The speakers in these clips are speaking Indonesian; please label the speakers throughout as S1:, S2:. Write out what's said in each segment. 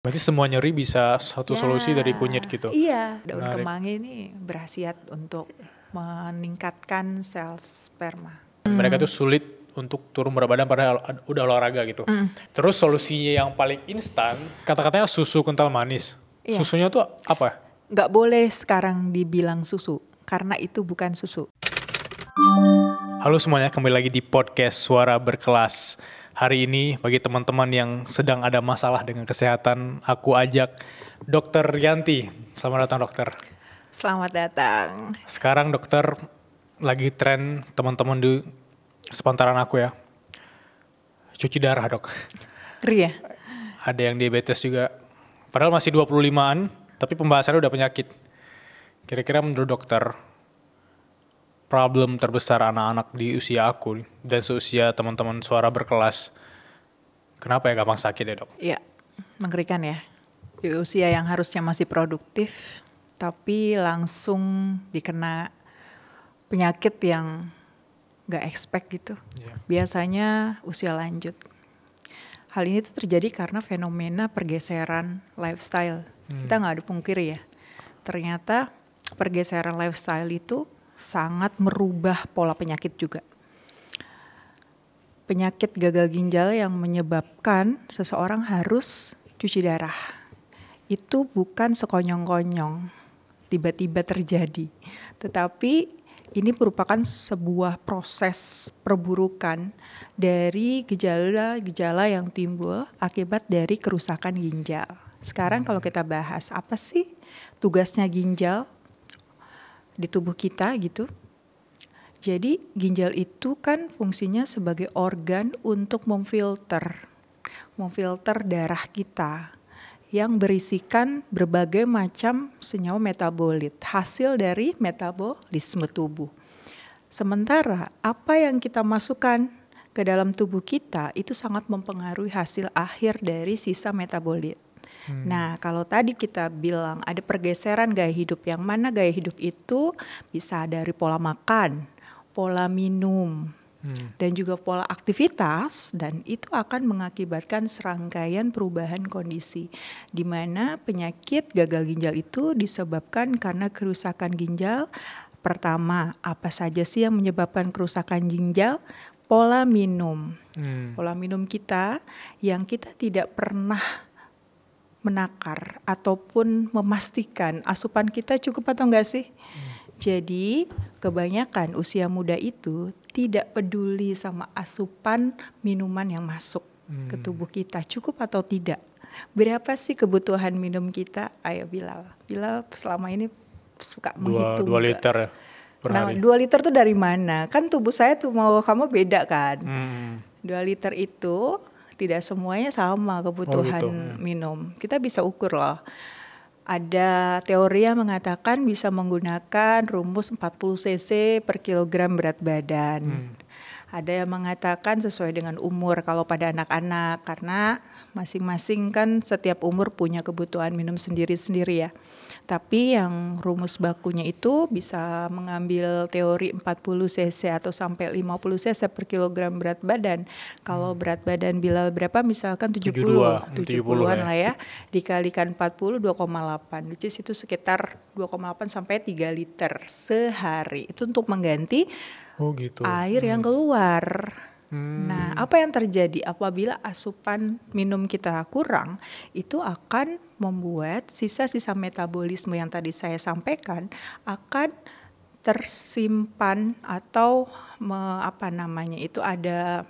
S1: Berarti semua nyeri bisa satu solusi dari kunyit gitu.
S2: Iya, daun
S1: Menarik.
S2: kemangi ini berkhasiat untuk meningkatkan sel sperma.
S1: Mereka tuh sulit untuk turun berat badan padahal udah olahraga gitu. Terus solusinya yang paling instan, kata-katanya susu kental manis.
S2: Iya.
S1: Susunya tuh apa?
S2: Nggak boleh sekarang dibilang susu, karena itu bukan susu.
S1: Halo semuanya, kembali lagi di podcast Suara Berkelas. Hari ini bagi teman-teman yang sedang ada masalah dengan kesehatan, aku ajak Dr. Yanti. Selamat datang dokter.
S2: Selamat datang.
S1: Sekarang dokter lagi tren teman-teman di sepantaran aku ya. Cuci darah dok.
S2: Ngeri ya?
S1: Ada yang diabetes juga. Padahal masih 25-an, tapi pembahasannya udah penyakit. Kira-kira menurut dokter, problem terbesar anak-anak di usia aku dan seusia teman-teman Suara Berkelas, kenapa ya gampang sakit ya dok?
S2: Iya, mengerikan ya. Di usia yang harusnya masih produktif, tapi langsung dikena penyakit yang nggak expect gitu.
S1: Yeah.
S2: Biasanya usia lanjut. Hal ini tuh terjadi karena fenomena pergeseran lifestyle. Kita nggak ada pungkiri ya. Ternyata pergeseran lifestyle itu sangat merubah pola penyakit juga. Penyakit gagal ginjal yang menyebabkan seseorang harus cuci darah. Itu bukan sekonyong-konyong, tiba-tiba terjadi. Tetapi ini merupakan sebuah proses perburukan dari gejala-gejala yang timbul akibat dari kerusakan ginjal. Sekarang kalau kita bahas apa sih tugasnya ginjal di tubuh kita gitu. Jadi ginjal itu kan fungsinya sebagai organ untuk memfilter darah kita yang berisikan berbagai macam senyawa metabolit, hasil dari metabolisme tubuh. Sementara apa yang kita masukkan ke dalam tubuh kita itu sangat mempengaruhi hasil akhir dari sisa metabolit. Nah, kalau tadi kita bilang ada pergeseran gaya hidup, yang mana gaya hidup itu bisa dari pola makan, pola minum, dan juga pola aktivitas, dan itu akan mengakibatkan serangkaian perubahan kondisi, di mana penyakit gagal ginjal itu disebabkan karena kerusakan ginjal. Pertama, apa saja sih yang menyebabkan kerusakan ginjal? Pola minum. Pola minum kita yang kita tidak pernah menakar ataupun memastikan asupan kita cukup atau enggak sih. Jadi kebanyakan usia muda itu tidak peduli sama asupan minuman yang masuk ke tubuh kita, cukup atau tidak. Berapa sih kebutuhan minum kita? Ayo Bilal selama ini suka menghitung
S1: 2 liter ya per hari.
S2: 2 liter tuh dari mana? Kan tubuh saya tuh mau kamu beda kan. 2 liter itu tidak semuanya sama kebutuhan minum. Kita bisa ukur loh. Ada teori yang mengatakan bisa menggunakan rumus 40 cc per kilogram berat badan. Ada yang mengatakan sesuai dengan umur kalau pada anak-anak, karena masing-masing kan setiap umur punya kebutuhan minum sendiri-sendiri ya. Tapi yang rumus bakunya itu bisa mengambil teori 40 cc atau sampai 50 cc per kilogram berat badan. Kalau berat badan Bilal berapa? Misalkan 70-an lah ya. Dikalikan 40, 2,8. Which is itu sekitar 2,8 sampai 3 liter sehari. Itu untuk mengganti air yang keluar. Nah, apa yang terjadi apabila asupan minum kita kurang, itu akan membuat sisa-sisa metabolisme yang tadi saya sampaikan akan tersimpan atau itu ada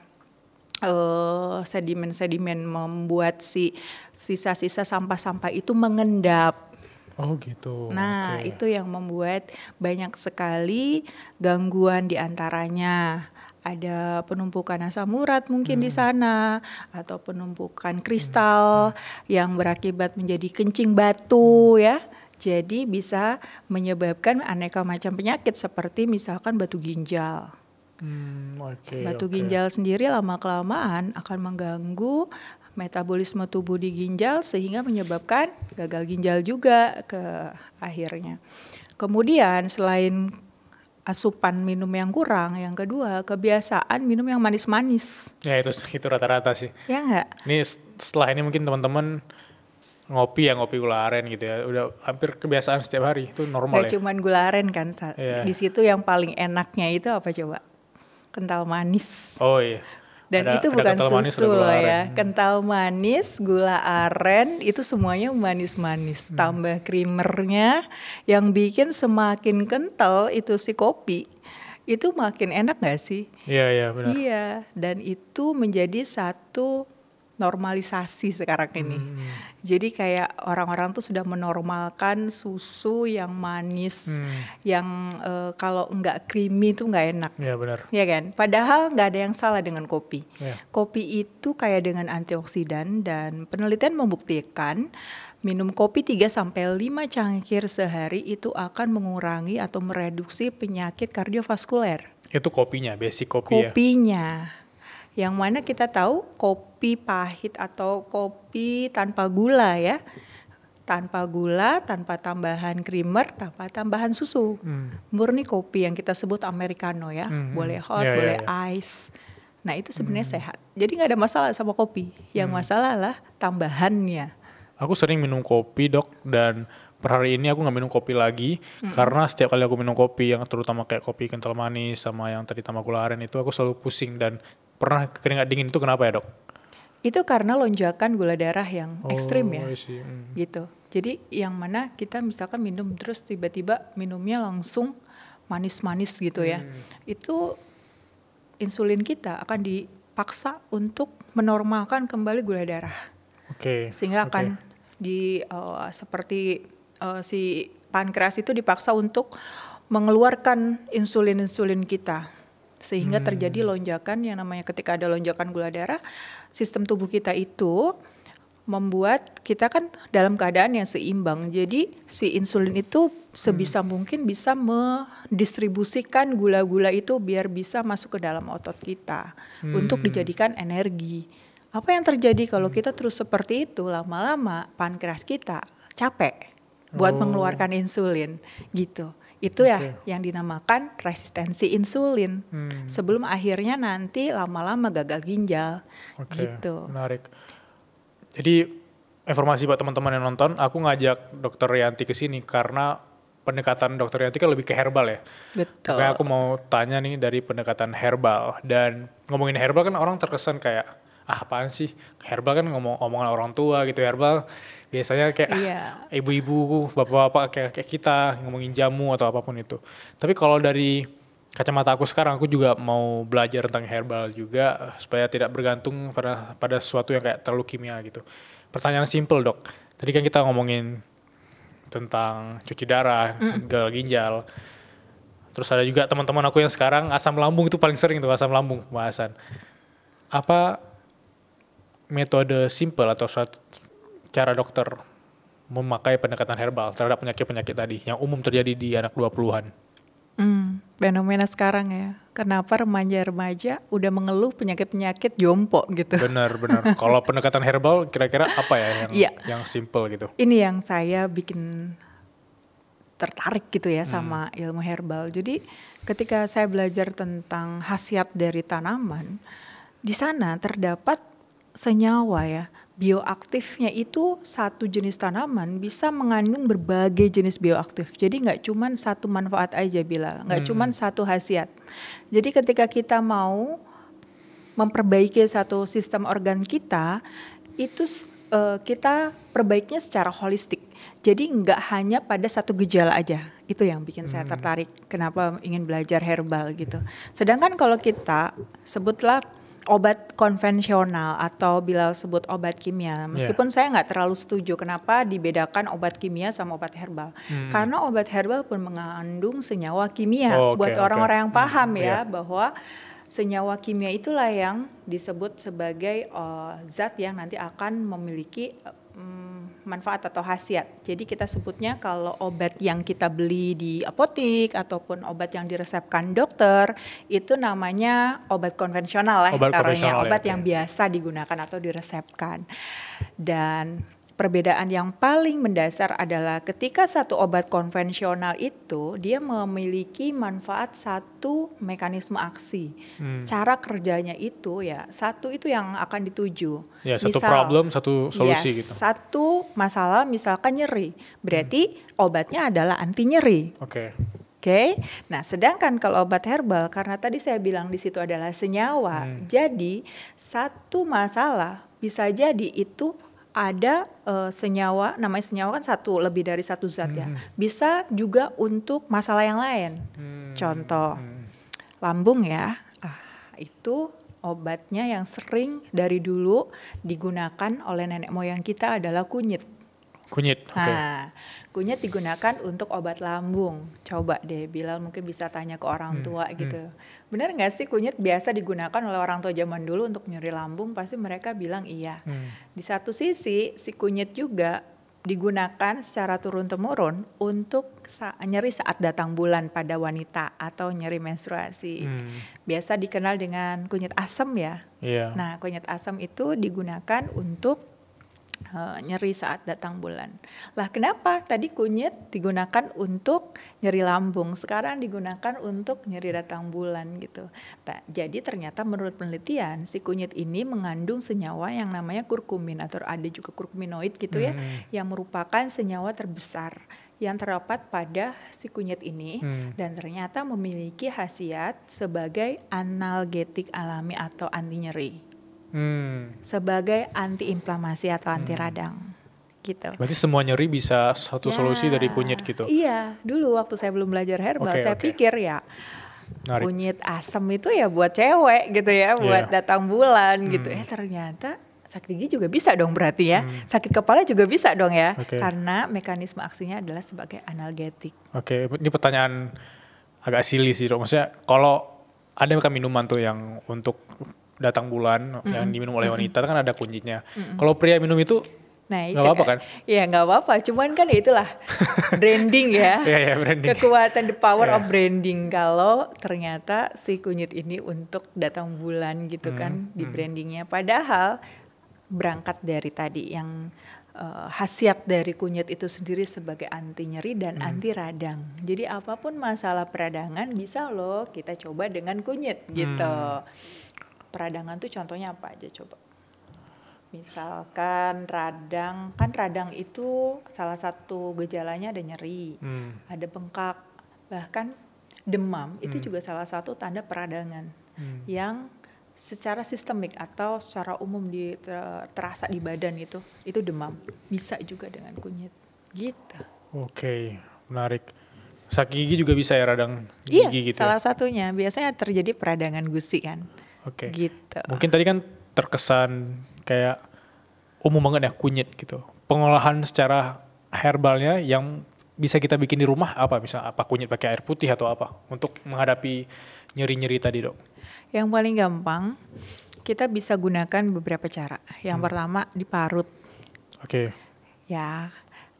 S2: sedimen-sedimen membuat si sisa-sisa sampah-sampah itu mengendap.
S1: Oh gitu.
S2: Nah, itu yang membuat banyak sekali gangguan di antaranya. Ada penumpukan asam urat mungkin di sana, atau penumpukan kristal yang berakibat menjadi kencing batu ya. Jadi bisa menyebabkan aneka macam penyakit seperti misalkan batu ginjal. Batu ginjal sendiri lama-kelamaan akan mengganggu metabolisme tubuh di ginjal sehingga menyebabkan gagal ginjal juga ke akhirnya. Kemudian selain asupan minum yang kurang, yang kedua kebiasaan minum yang manis-manis.
S1: Ya itu rata-rata sih.
S2: Ya enggak?
S1: Ini setelah ini mungkin teman-teman ngopi gula aren gitu ya. Udah hampir kebiasaan setiap hari. Itu normal
S2: Gak
S1: ya.
S2: cuman gula aren kan,
S1: Iya.
S2: di situ yang paling enaknya itu apa coba? Kental manis.
S1: Oh iya.
S2: Dan itu
S1: Ada
S2: bukan
S1: kental manis, ada
S2: susu
S1: gula
S2: loh
S1: aren.
S2: ya. Kental manis, gula aren, itu semuanya manis-manis. Tambah creamernya yang bikin semakin kental itu si kopi. Itu makin enak gak sih?
S1: Iya benar.
S2: Iya, dan itu menjadi satu normalisasi sekarang ini. Jadi kayak orang-orang tuh sudah menormalkan susu yang manis, yang kalau nggak creamy tuh nggak enak.
S1: Iya benar.
S2: Ya kan? Padahal nggak ada yang salah dengan kopi.
S1: Iya.
S2: Kopi itu kaya dengan antioksidan dan penelitian membuktikan minum kopi 3-5 cangkir sehari itu akan mengurangi atau mereduksi penyakit kardiovaskuler.
S1: Itu kopinya, basic kopi ya.
S2: Kopinya. Yang mana kita tahu kopi pahit atau kopi tanpa gula ya. Tanpa gula, tanpa tambahan creamer, tanpa tambahan susu. Murni kopi yang kita sebut americano ya. Boleh hot,
S1: Ya,
S2: boleh
S1: ya.
S2: ice. Nah itu sebenarnya sehat. Jadi nggak ada masalah sama kopi. Yang masalah lah tambahannya.
S1: Aku sering minum kopi dok, dan per hari ini aku nggak minum kopi lagi karena setiap kali aku minum kopi yang terutama kayak kopi kental manis sama yang tadi tambah gula aren itu aku selalu pusing dan pernah keringat dingin. Itu kenapa ya dok?
S2: Itu karena lonjakan gula darah yang ekstrim ya.
S1: I see.
S2: Gitu. Jadi yang mana kita misalkan minum terus tiba-tiba minumnya langsung manis-manis gitu ya. Itu insulin kita akan dipaksa untuk menormalkan kembali gula darah.
S1: Oke.
S2: Sehingga akan seperti si pankreas itu dipaksa untuk mengeluarkan insulin-insulin kita. Sehingga terjadi lonjakan yang namanya ketika ada lonjakan gula darah, sistem tubuh kita itu membuat kita kan dalam keadaan yang seimbang. Jadi si insulin itu sebisa mungkin bisa mendistribusikan gula-gula itu biar bisa masuk ke dalam otot kita untuk dijadikan energi. Apa yang terjadi kalau kita terus seperti itu, lama-lama pankreas kita capek buat mengeluarkan insulin gitu. Itu ya yang dinamakan resistensi insulin. Sebelum akhirnya nanti lama-lama gagal ginjal. Gitu.
S1: Menarik. Jadi informasi buat teman-teman yang nonton, aku ngajak Dr. Rianti ke sini karena pendekatan Dr. Rianti kan lebih ke herbal ya.
S2: Betul.
S1: Makanya aku mau tanya nih dari pendekatan herbal. Dan ngomongin herbal kan orang terkesan kayak, apaan sih? Herbal kan omongan orang tua gitu. Herbal biasanya kayak ibu-ibu, bapak-bapak kayak kita ngomongin jamu atau apapun itu. Tapi kalau dari kacamata aku sekarang, aku juga mau belajar tentang herbal juga supaya tidak bergantung pada sesuatu yang kayak terlalu kimia gitu. Pertanyaan simple dok, tadi kan kita ngomongin tentang cuci darah, gagal ginjal. Terus ada juga teman-teman aku yang sekarang asam lambung itu paling sering tuh, asam lambung pembahasan. Apa metode simple atau cara dokter memakai pendekatan herbal terhadap penyakit-penyakit tadi yang umum terjadi di anak 20-an?
S2: Fenomena sekarang ya. Kenapa remaja-remaja udah mengeluh penyakit-penyakit jompo gitu.
S1: Benar. Kalau pendekatan herbal kira-kira apa ya yang simple gitu?
S2: Ini yang saya bikin tertarik gitu ya sama ilmu herbal. Jadi ketika saya belajar tentang khasiat dari tanaman, di sana terdapat senyawa ya. Bioaktifnya itu satu jenis tanaman bisa mengandung berbagai jenis bioaktif. Jadi nggak cuma satu manfaat aja Bilal, nggak cuma satu khasiat. Jadi ketika kita mau memperbaiki satu sistem organ kita, itu kita perbaikinya secara holistik. Jadi nggak hanya pada satu gejala aja. Itu yang bikin saya tertarik. Kenapa ingin belajar herbal gitu. Sedangkan kalau kita sebutlah obat konvensional atau Bilal sebut obat kimia. Meskipun saya nggak terlalu setuju kenapa dibedakan obat kimia sama obat herbal. Karena obat herbal pun mengandung senyawa kimia. Buat orang-orang yang paham ya bahwa senyawa kimia itulah yang disebut sebagai zat yang nanti akan memiliki manfaat atau khasiat. Jadi kita sebutnya kalau obat yang kita beli di apotik ataupun obat yang diresepkan dokter itu namanya obat konvensional lah, obat yang biasa digunakan atau diresepkan. Dan perbedaan yang paling mendasar adalah ketika satu obat konvensional itu dia memiliki manfaat satu mekanisme aksi. Cara kerjanya itu ya satu itu yang akan dituju.
S1: Ya, satu problem, satu solusi
S2: yes,
S1: gitu.
S2: Satu masalah misalkan nyeri, berarti obatnya adalah anti nyeri.
S1: Oke.
S2: Oke, nah sedangkan kalau obat herbal karena tadi saya bilang di situ adalah senyawa, jadi satu masalah bisa jadi itu ada senyawa, namanya senyawa kan lebih dari satu zat ya, bisa juga untuk masalah yang lain. Contoh lambung ya, itu obatnya yang sering dari dulu digunakan oleh nenek moyang kita adalah kunyit.
S1: Kunyit, oke.
S2: Nah, kunyit digunakan untuk obat lambung. Coba deh Bilal mungkin bisa tanya ke orang tua gitu. Benar nggak sih kunyit biasa digunakan oleh orang tua zaman dulu untuk nyeri lambung? Pasti mereka bilang iya. Di satu sisi si kunyit juga digunakan secara turun-temurun untuk nyeri saat datang bulan pada wanita atau nyeri menstruasi. Biasa dikenal dengan kunyit asam ya.
S1: Iya.
S2: Nah, kunyit asam itu digunakan untuk nyeri saat datang bulan. Lah kenapa tadi kunyit digunakan untuk nyeri lambung, sekarang digunakan untuk nyeri datang bulan gitu. Jadi ternyata menurut penelitian si kunyit ini mengandung senyawa yang namanya kurkumin atau ada juga kurkuminoid gitu ya, yang merupakan senyawa terbesar yang terdapat pada si kunyit ini dan ternyata memiliki khasiat sebagai analgetik alami atau anti nyeri. Sebagai anti-inflamasi atau anti radang gitu.
S1: Berarti semua nyeri bisa satu solusi dari kunyit gitu?
S2: Iya, dulu waktu saya belum belajar herbal, saya pikir ya
S1: Menarik.
S2: Kunyit asam itu ya buat cewek gitu ya, buat datang bulan gitu. Ternyata sakit gigi juga bisa dong berarti ya, sakit kepala juga bisa dong ya, karena mekanisme aksinya adalah sebagai analgetik.
S1: Oke, ini pertanyaan agak silly sih dok, maksudnya kalau ada kan minuman tuh yang untuk datang bulan yang diminum oleh wanita kan ada kunyitnya. Kalau pria minum itu nggak apa-apa kan?
S2: Iya nggak apa-apa, cuman kan itulah branding ya.
S1: Branding.
S2: Kekuatan the power of branding kalau ternyata si kunyit ini untuk datang bulan gitu kan di brandingnya. Padahal berangkat dari tadi yang khasiat dari kunyit itu sendiri sebagai anti nyeri dan anti radang. Jadi apapun masalah peradangan bisa loh kita coba dengan kunyit gitu. Peradangan tuh contohnya apa aja coba? Misalkan radang, kan radang itu salah satu gejalanya ada nyeri, ada bengkak, bahkan demam itu juga salah satu tanda peradangan yang secara sistemik atau secara umum terasa di badan itu demam, bisa juga dengan kunyit, gitu.
S1: Oke, menarik. Sakit gigi juga bisa ya radang gigi gitu?
S2: Iya, salah satunya biasanya terjadi peradangan gusi kan.
S1: Oke.
S2: Gitu.
S1: Mungkin tadi kan terkesan kayak umum banget ya kunyit gitu. Pengolahan secara herbalnya yang bisa kita bikin di rumah apa? Misalnya apa kunyit pakai air putih atau apa untuk menghadapi nyeri-nyeri tadi dok?
S2: Yang paling gampang kita bisa gunakan beberapa cara. Yang pertama diparut.
S1: Oke.
S2: Ya,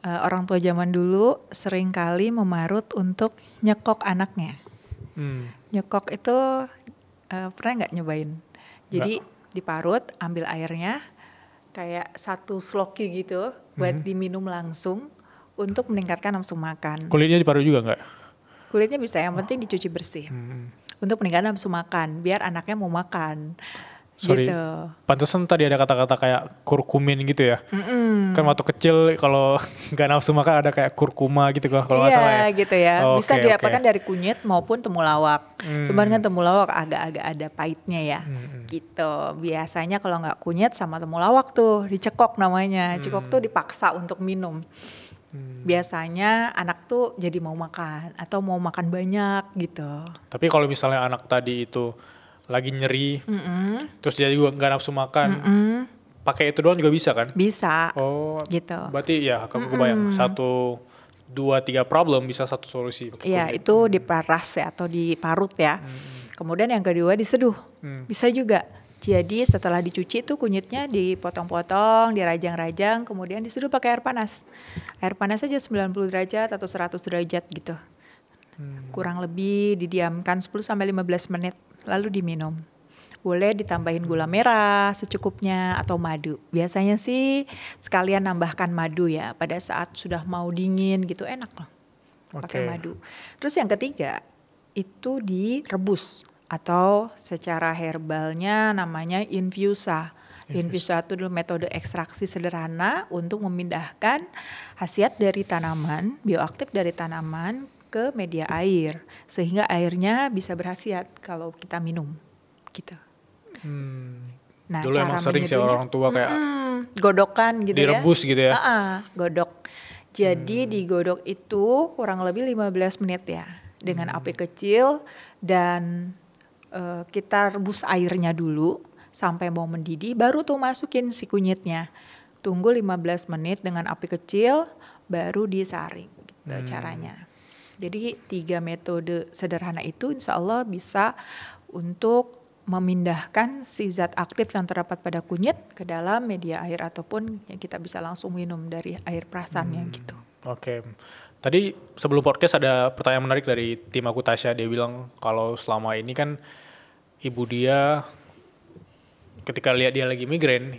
S2: orang tua zaman dulu sering kali memarut untuk nyekok anaknya. Nyekok itu pernah nggak nyobain? Jadi diparut, ambil airnya, kayak satu sloki gitu, buat diminum langsung untuk meningkatkan nafsu makan.
S1: Kulitnya diparut juga nggak?
S2: Kulitnya bisa, yang penting dicuci bersih. Untuk meningkatkan nafsu makan, biar anaknya mau makan.
S1: Sorry,
S2: gitu.
S1: Pantesan tadi ada kata-kata kayak kurkumin gitu ya. Kan waktu kecil kalau nggak nafsu makan ada kayak kurkuma gitu kalau nggak salah ya.
S2: Iya gitu ya, bisa didapatkan dari kunyit maupun temulawak. Cuman kan temulawak agak-agak ada pahitnya ya. Gitu, biasanya kalau nggak kunyit sama temulawak tuh dicekok namanya. Cekok tuh dipaksa untuk minum. Biasanya anak tuh jadi mau makan atau mau makan banyak gitu.
S1: Tapi kalau misalnya anak tadi itu lagi nyeri, terus dia juga nggak nafsu makan, pakai itu doang juga bisa kan?
S2: Bisa.
S1: Oh,
S2: gitu.
S1: Berarti ya, aku bayang 1, 2, 3 problem bisa satu solusi.
S2: Iya, itu diperas ya atau diparut ya. Kemudian yang kedua diseduh, bisa juga. Jadi setelah dicuci tuh kunyitnya dipotong-potong, dirajang-rajang, kemudian diseduh pakai air panas. Air panas aja 90 derajat atau 100 derajat gitu. Kurang lebih didiamkan 10-15 menit, lalu diminum. Boleh ditambahin gula merah secukupnya atau madu. Biasanya sih sekalian nambahkan madu ya pada saat sudah mau dingin gitu, enak loh pakai madu. Terus yang ketiga itu direbus atau secara herbalnya namanya infusa. Infusa itu adalah metode ekstraksi sederhana untuk memindahkan khasiat dari tanaman, bioaktif dari tanaman ke media air sehingga airnya bisa berkhasiat kalau kita minum gitu. Nah,
S1: dulu
S2: cara
S1: emang sering sih
S2: menyeduhnya,
S1: orang tua kayak
S2: godokan gitu
S1: direbus
S2: ya.
S1: gitu ya.
S2: Godok. Jadi digodok itu kurang lebih 15 menit ya dengan api kecil dan kita rebus airnya dulu sampai mau mendidih baru tuh masukin si kunyitnya. Tunggu 15 menit dengan api kecil baru disaring gitu caranya. Jadi 3 metode sederhana itu insya Allah bisa untuk memindahkan si zat aktif yang terdapat pada kunyit ke dalam media air ataupun yang kita bisa langsung minum dari air perasannya gitu.
S1: Oke. Tadi sebelum podcast ada pertanyaan menarik dari tim aku Tasya. Dia bilang kalau selama ini kan ibu dia ketika lihat dia lagi migrain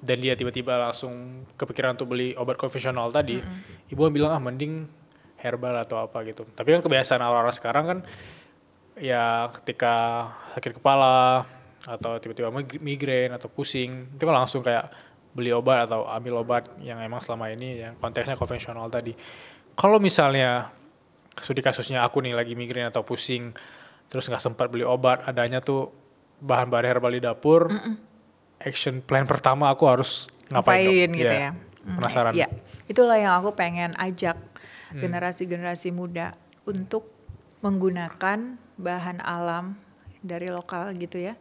S1: dan dia tiba-tiba langsung kepikiran untuk beli obat konvensional tadi, ibu bilang mending herbal atau apa gitu. Tapi kan kebiasaan orang-orang sekarang kan ya ketika sakit kepala atau tiba-tiba migrain atau pusing itu kan langsung kayak beli obat atau ambil obat yang emang selama ini yang konteksnya konvensional tadi. Kalau misalnya studi kasusnya aku nih lagi migrain atau pusing terus nggak sempat beli obat, adanya tuh bahan-bahan herbal di dapur, action plan pertama aku harus ngapain dong?
S2: Gitu ya.
S1: Penasaran.
S2: Ya, itulah yang aku pengen ajak generasi-generasi muda untuk menggunakan bahan alam dari lokal gitu ya,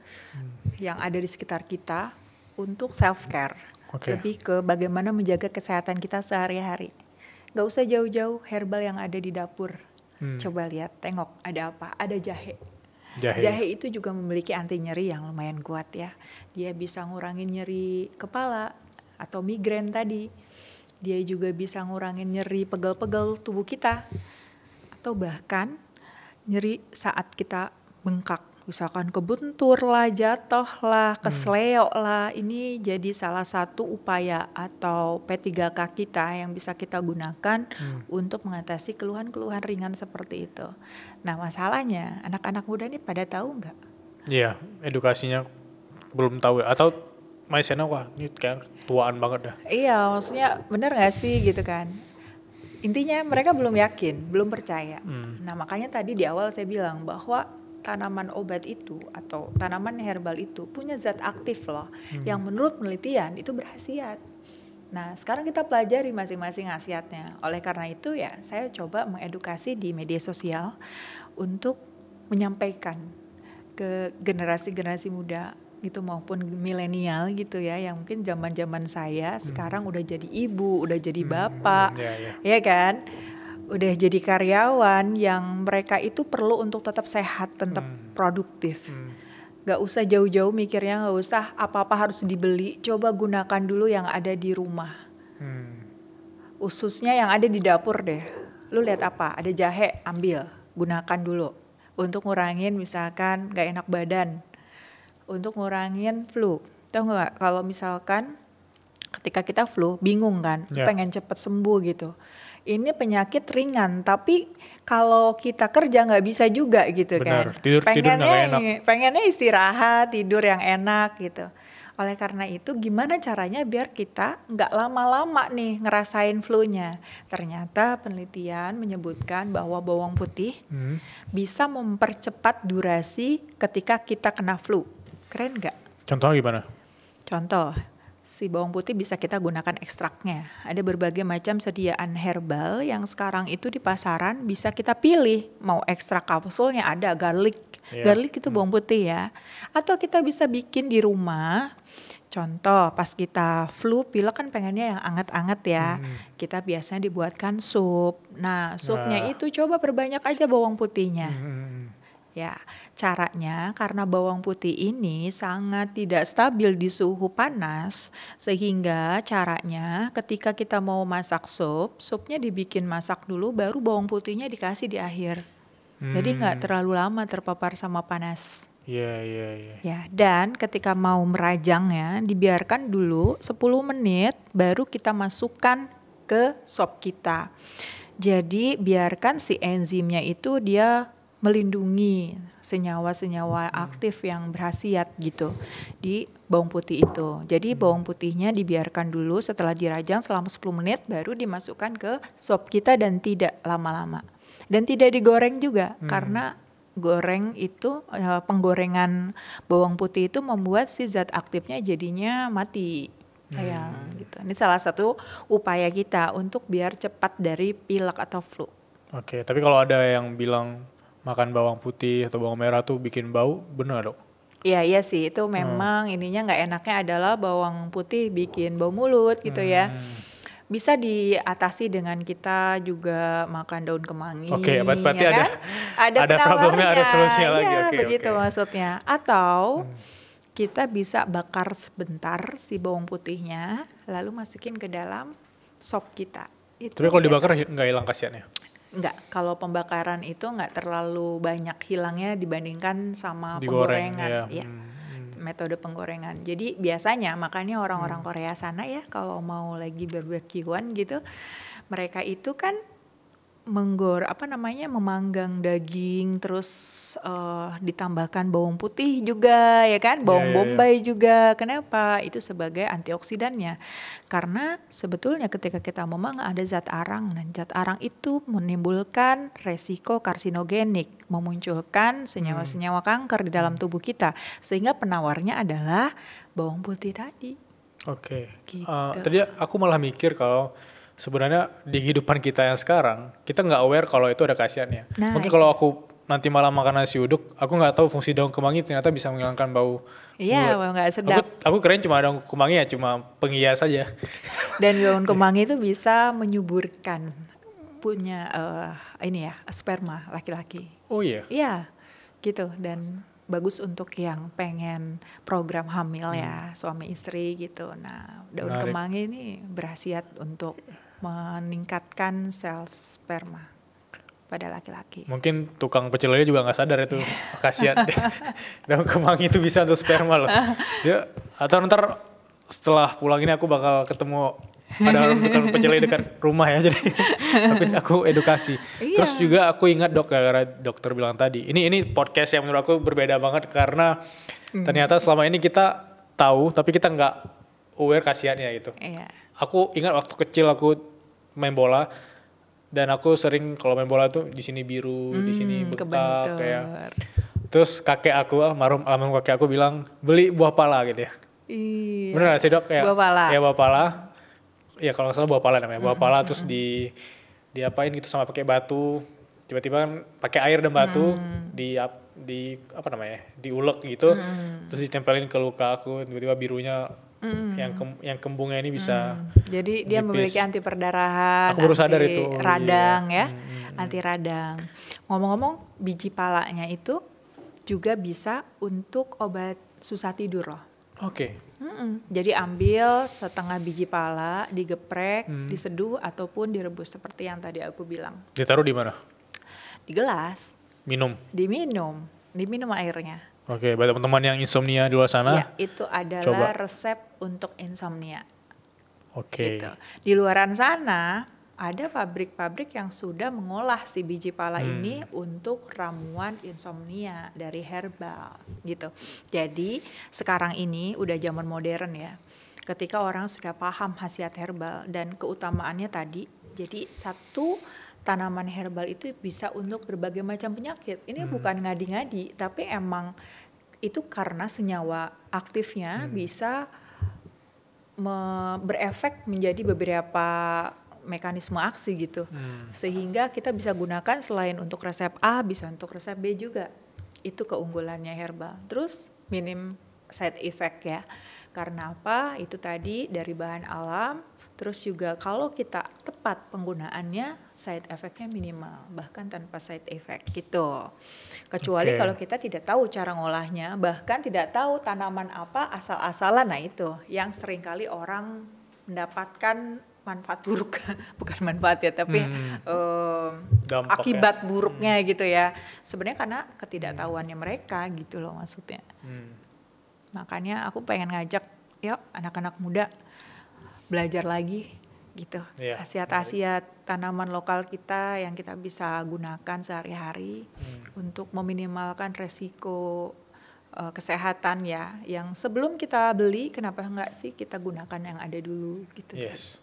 S2: yang ada di sekitar kita untuk self care. Lebih ke bagaimana menjaga kesehatan kita sehari-hari. Gak usah jauh-jauh herbal yang ada di dapur. Coba lihat, tengok ada apa? Ada jahe. Jahe itu juga memiliki anti nyeri yang lumayan kuat ya. Dia bisa ngurangin nyeri kepala atau migrain tadi. Dia juga bisa ngurangin nyeri pegel-pegel tubuh kita. Atau bahkan nyeri saat kita bengkak. Misalkan kebentur lah, jatuh lah, kesleo lah. Ini jadi salah satu upaya atau P3K kita yang bisa kita gunakan untuk mengatasi keluhan-keluhan ringan seperti itu. Nah masalahnya anak-anak muda ini pada tahu nggak?
S1: Iya, edukasinya belum tahu ya. Atau Maisena wah ini kayak tuaan banget dah.
S2: Iya, maksudnya benar nggak sih gitu kan? Intinya mereka belum yakin, belum percaya. Nah makanya tadi di awal saya bilang bahwa tanaman obat itu atau tanaman herbal itu punya zat aktif loh, yang menurut penelitian itu berkhasiat. Nah sekarang kita pelajari masing-masing khasiatnya. Oleh karena itu ya saya coba mengedukasi di media sosial untuk menyampaikan ke generasi-generasi muda gitu maupun milenial gitu ya, yang mungkin zaman-zaman saya sekarang udah jadi ibu, udah jadi bapak, ya kan? Udah jadi karyawan yang mereka itu perlu untuk tetap sehat, tetap produktif. Gak usah jauh-jauh mikirnya, gak usah apa-apa harus dibeli. Coba gunakan dulu yang ada di rumah. Khususnya yang ada di dapur deh. Lu lihat apa? Ada jahe, ambil. Gunakan dulu. Untuk ngurangin misalkan gak enak badan. Untuk ngurangin flu. Tahu gak? Kalau misalkan ketika kita flu, bingung kan? Pengen cepet sembuh gitu. Ini penyakit ringan, tapi kalau kita kerja nggak bisa juga gitu.
S1: Benar.
S2: Kan.
S1: Tidur enak.
S2: Pengennya istirahat, tidur yang enak gitu. Oleh karena itu gimana caranya biar kita nggak lama-lama nih ngerasain flu-nya. Ternyata penelitian menyebutkan bahwa bawang putih bisa mempercepat durasi ketika kita kena flu. Keren nggak?
S1: Contohnya gimana?
S2: Contoh. Si bawang putih bisa kita gunakan ekstraknya. Ada berbagai macam sediaan herbal yang sekarang itu di pasaran bisa kita pilih. Mau ekstrak kapsulnya ada, garlic. Garlic itu bawang putih ya. Atau kita bisa bikin di rumah. Contoh pas kita flu, pilek kan pengennya yang anget-anget ya. Kita biasanya dibuatkan sup. Nah supnya itu coba perbanyak aja bawang putihnya. Ya, caranya karena bawang putih ini sangat tidak stabil di suhu panas, sehingga caranya ketika kita mau masak sup, supnya dibikin masak dulu, baru bawang putihnya dikasih di akhir. Jadi nggak terlalu lama terpapar sama panas.
S1: Iya.
S2: Ya, dan ketika mau merajangnya dibiarkan dulu 10 menit baru kita masukkan ke sop kita. Jadi biarkan si enzimnya itu dia melindungi senyawa-senyawa aktif yang berkhasiat gitu di bawang putih itu. Jadi bawang putihnya dibiarkan dulu setelah dirajang selama 10 menit baru dimasukkan ke sop kita dan tidak lama-lama. Dan tidak digoreng juga karena goreng itu penggorengan bawang putih itu membuat si zat aktifnya jadinya mati sayang gitu. Ini salah satu upaya kita untuk biar cepat dari pilek atau flu.
S1: Oke, tapi kalau ada yang bilang makan bawang putih atau bawang merah tuh bikin bau, benar dong?
S2: Iya sih itu memang ininya nggak enaknya adalah bawang putih bikin bau mulut gitu ya. Bisa diatasi dengan kita juga makan daun kemangi.
S1: Oke, berarti
S2: ya kan? ada
S1: problemnya, ada
S2: penawarnya.
S1: solusinya lagi.
S2: Ya,
S1: Oke,
S2: begitu maksudnya. Atau kita bisa bakar sebentar si bawang putihnya, lalu masukin ke dalam sop kita. Itu
S1: Tapi kalau
S2: biasa.
S1: dibakar nggak hilang khasiatnya?
S2: Enggak, kalau pembakaran itu nggak terlalu banyak hilangnya dibandingkan sama
S1: Digoreng,
S2: penggorengan.
S1: ya.
S2: Ya. Metode penggorengan. Jadi biasanya makanya orang-orang Korea sana ya kalau mau lagi barbekyuan gitu, mereka itu kan memanggang daging terus ditambahkan bawang putih juga ya kan, bawang bombay juga. Kenapa? Itu sebagai antioksidannya. Karena sebetulnya ketika kita memanggang ada zat arang, dan zat arang itu menimbulkan resiko karsinogenik, memunculkan senyawa-senyawa kanker di dalam tubuh kita. Sehingga penawarnya adalah bawang putih tadi.
S1: Oke.
S2: Gitu.
S1: Tadi aku malah mikir kalau sebenarnya di kehidupan kita yang sekarang, kita nggak aware kalau itu ada khasiatnya.
S2: Nah,
S1: Mungkin kalau aku nanti malam makan nasi uduk, aku nggak tahu fungsi daun kemangi ternyata bisa menghilangkan bau
S2: Iya,
S1: mulut.
S2: nggak sedap.
S1: Aku keren cuma daun kemangi ya, cuma penghias saja.
S2: Dan daun kemangi itu bisa menyuburkan punya sperma laki-laki.
S1: Oh iya.
S2: Iya, gitu. Dan bagus untuk yang pengen program hamil ya, suami istri gitu. Nah, daun
S1: Menarik.
S2: kemangi ini berkhasiat untuk meningkatkan sel sperma pada laki-laki.
S1: Mungkin tukang pecel lele juga nggak sadar itu khasiat daun kemangi itu bisa untuk sperma loh. Dia atau ntar setelah pulang ini aku bakal ketemu ada tukang pecel lele dekat rumah ya, jadi aku edukasi.
S2: Iya.
S1: Terus juga aku ingat dok, karena dokter bilang tadi, ini podcast yang menurut aku berbeda banget karena ternyata selama ini kita tahu tapi kita nggak aware khasiatnya gitu.
S2: Iya.
S1: Aku ingat waktu kecil aku main bola dan aku sering kalau main bola tuh di sini biru, di sini bengkak
S2: kebentur.
S1: kayak. Terus kakek aku, almarhum kakek aku bilang beli buah pala gitu ya.
S2: Iya.
S1: Bener gak sih dok? Kayak,
S2: Buah pala.
S1: Ya buah pala. Ya kalau nggak salah buah pala namanya. Buah pala terus diapain gitu sama pakai batu. Tiba-tiba kan pakai air dan batu di apa namanya? Diulek gitu. Terus ditempelin ke luka aku, tiba-tiba birunya yang kembungnya ini bisa
S2: Jadi dia
S1: nipis.
S2: memiliki anti perdarahan,
S1: Aku baru sadar
S2: anti
S1: itu.
S2: radang
S1: Iya.
S2: ya, anti radang. Ngomong-ngomong, biji palanya itu juga bisa untuk obat susah tidur loh.
S1: Oke.
S2: Jadi ambil setengah biji pala, digeprek, diseduh ataupun direbus seperti yang tadi aku bilang.
S1: Ditaruh di mana?
S2: Di gelas,
S1: Minum.
S2: diminum airnya.
S1: Oke, buat teman-teman yang insomnia di luar sana.
S2: Ya, itu adalah resep untuk insomnia.
S1: Oke.
S2: Gitu. Di luaran sana ada pabrik-pabrik yang sudah mengolah si biji pala ini untuk ramuan insomnia dari herbal gitu. Jadi sekarang ini udah zaman modern ya. Ketika orang sudah paham khasiat herbal dan keutamaannya tadi, jadi satu tanaman herbal itu bisa untuk berbagai macam penyakit. Ini bukan ngadi-ngadi, tapi emang itu karena senyawa aktifnya bisa berefek menjadi beberapa mekanisme aksi gitu. Sehingga kita bisa gunakan selain untuk resep A, bisa untuk resep B juga. Itu keunggulannya herbal. Terus minim side effect ya. Karena apa? Itu tadi dari bahan alam. Terus juga kalau kita tepat penggunaannya, side effect-nya minimal, bahkan tanpa side effect gitu. Kecuali kalau kita tidak tahu cara ngolahnya, bahkan tidak tahu tanaman apa asal-asalan, nah itu yang seringkali orang mendapatkan manfaat buruk, bukan manfaat ya, tapi
S1: Dampaknya.
S2: akibat buruknya gitu ya. Sebenarnya karena ketidaktahuannya mereka gitu loh maksudnya. Makanya aku pengen ngajak, yuk anak-anak muda belajar lagi gitu. Khasiat-khasiat tanaman lokal kita yang kita bisa gunakan sehari-hari untuk meminimalkan resiko kesehatan ya. Yang sebelum kita beli, kenapa enggak sih kita gunakan yang ada dulu gitu.
S1: Yes.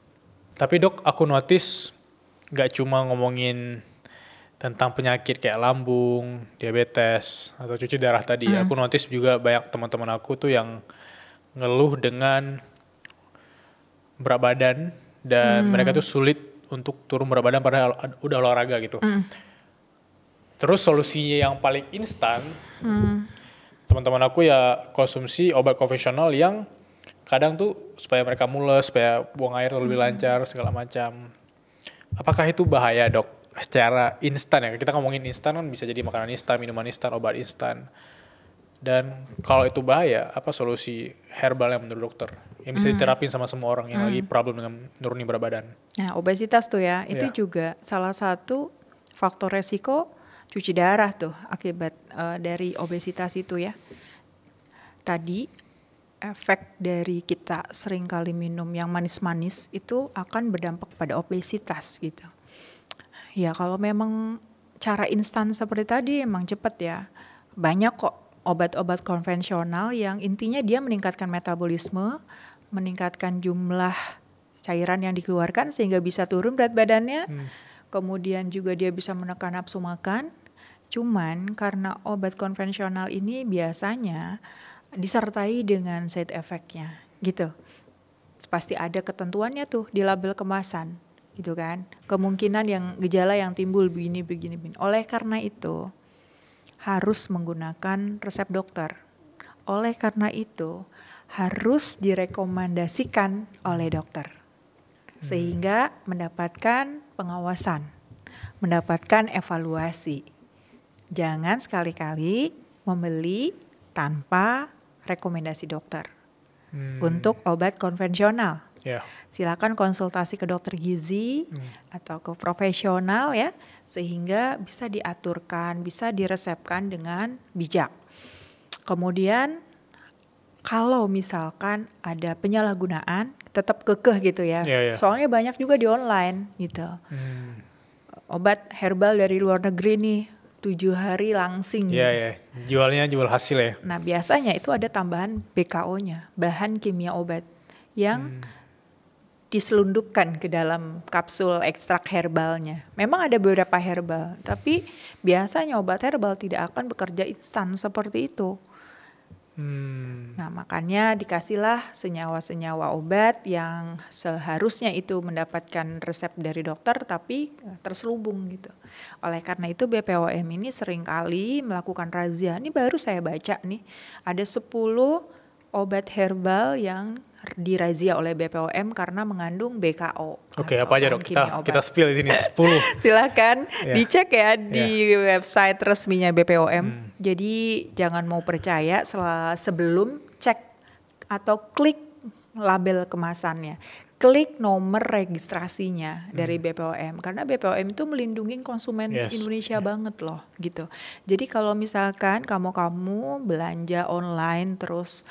S1: Tapi dok, aku notice gak cuma ngomongin tentang penyakit kayak lambung, diabetes, atau cuci darah tadi. Aku notice juga banyak teman-teman aku tuh yang ngeluh dengan berat badan dan mereka tuh sulit untuk turun berat badan padahal udah olahraga gitu. Terus solusinya yang paling instan, teman-teman aku ya konsumsi obat konvensional yang kadang tuh supaya mereka mules, supaya buang air lebih lancar, segala macam. Apakah itu bahaya dok? Secara instan ya, kita ngomongin instan kan bisa jadi makanan instan, minuman instan, obat instan. Dan kalau itu bahaya, apa solusi herbal yang menurut dokter? Yang bisa diterapin sama semua orang yang lagi problem dengan nurunin berat badan.
S2: Nah obesitas tuh ya, itu juga salah satu faktor resiko cuci darah tuh akibat dari obesitas itu ya. Tadi efek dari kita sering kali minum yang manis-manis itu akan berdampak pada obesitas gitu. Ya kalau memang cara instan seperti tadi emang cepet ya. Banyak kok obat-obat konvensional yang intinya dia meningkatkan metabolisme, meningkatkan jumlah cairan yang dikeluarkan sehingga bisa turun berat badannya. Kemudian juga dia bisa menekan nafsu makan. Cuman karena obat konvensional ini biasanya disertai dengan side effect-nya gitu. Pasti ada ketentuannya tuh di label kemasan gitu kan. Kemungkinan yang gejala yang timbul begini. Oleh karena itu harus menggunakan resep dokter. Oleh karena itu harus direkomendasikan oleh dokter. Sehingga mendapatkan pengawasan, mendapatkan evaluasi. Jangan sekali-kali membeli tanpa rekomendasi dokter untuk obat konvensional. Silakan konsultasi ke dokter gizi atau ke profesional ya, sehingga bisa diaturkan, bisa diresepkan dengan bijak. Kemudian kalau misalkan ada penyalahgunaan, tetap kekeh gitu ya. Soalnya banyak juga di online gitu. Obat herbal dari luar negeri nih 7 hari langsing gitu.
S1: Jualnya jual hasil ya.
S2: Nah biasanya itu ada tambahan BKO-nya, bahan kimia obat yang diselundupkan ke dalam kapsul ekstrak herbalnya. Memang ada beberapa herbal, tapi biasanya obat herbal tidak akan bekerja instan seperti itu. Nah makanya dikasihlah senyawa-senyawa obat yang seharusnya itu mendapatkan resep dari dokter tapi terselubung gitu. Oleh karena itu BPOM ini seringkali melakukan razia. Ini baru saya baca nih, ada 10 obat herbal yang dirazia oleh BPOM karena mengandung BKO.
S1: Oke, apa aja dok? Kita spill di sini 10.
S2: Silakan dicek ya di website resminya BPOM. Jadi jangan mau percaya sebelum cek atau klik label kemasannya. Klik nomor registrasinya dari BPOM karena BPOM itu melindungi konsumen Indonesia banget loh gitu. Jadi kalau misalkan kamu belanja online terus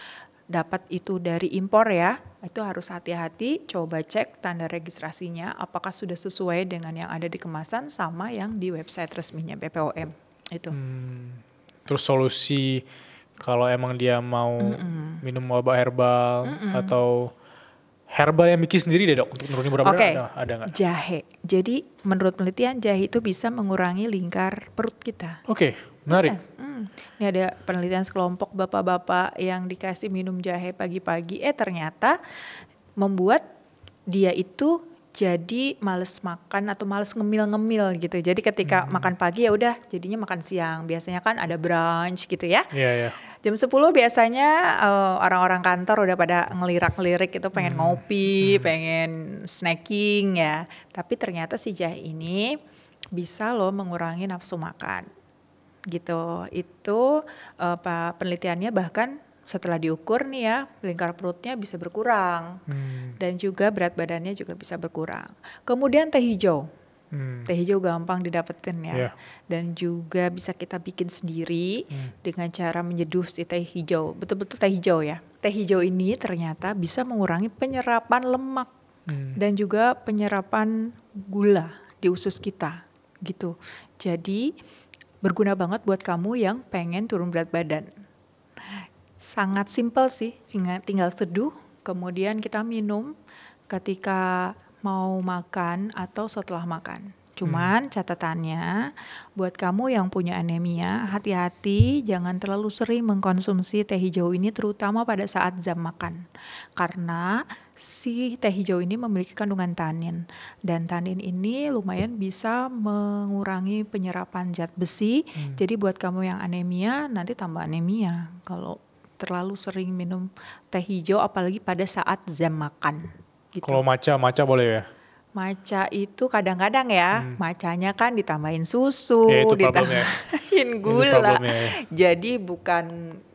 S2: dapat itu dari impor ya, itu harus hati-hati, coba cek tanda registrasinya apakah sudah sesuai dengan yang ada di kemasan sama yang di website resminya BPOM itu.
S1: Terus solusi kalau emang dia mau minum obat herbal atau herbal yang bikin sendiri deh dok untuk nurunin berat badan ada nggak?
S2: Jahe. Jadi menurut penelitian jahe itu bisa mengurangi lingkar perut kita.
S1: Menarik.
S2: Ini ada penelitian sekelompok bapak-bapak yang dikasih minum jahe pagi-pagi, ternyata membuat dia itu jadi males makan atau males ngemil-ngemil gitu. Jadi ketika makan pagi ya udah jadinya makan siang. Biasanya kan ada brunch gitu ya. Jam 10 biasanya orang-orang kantor udah pada ngelirak-ngelirik itu pengen ngopi, pengen snacking ya. Tapi ternyata si jahe ini bisa loh mengurangi nafsu makan. Gitu. Itu penelitiannya bahkan setelah diukur nih ya, lingkar perutnya bisa berkurang. Dan juga berat badannya juga bisa berkurang. Kemudian teh hijau. Teh hijau gampang didapetin ya.
S1: Iya.
S2: Dan juga bisa kita bikin sendiri dengan cara menyeduh si teh hijau. Betul-betul teh hijau ya. Teh hijau ini ternyata bisa mengurangi penyerapan lemak dan juga penyerapan gula di usus kita gitu. Jadi berguna banget buat kamu yang pengen turun berat badan. Sangat simpel sih, tinggal seduh, kemudian kita minum ketika mau makan atau setelah makan. Cuman catatannya buat kamu yang punya anemia, hati-hati jangan terlalu sering mengkonsumsi teh hijau ini terutama pada saat jam makan. Karena si teh hijau ini memiliki kandungan tanin dan tanin ini lumayan bisa mengurangi penyerapan zat besi. Jadi buat kamu yang anemia nanti tambah anemia kalau terlalu sering minum teh hijau apalagi pada saat jam makan. Gitu.
S1: Kalau matcha boleh ya?
S2: Matcha itu kadang-kadang ya, matchanya kan ditambahin susu,
S1: Ya, itu problemnya.
S2: ditambahin
S1: Itu
S2: gula.
S1: problemnya, ya.
S2: Jadi bukan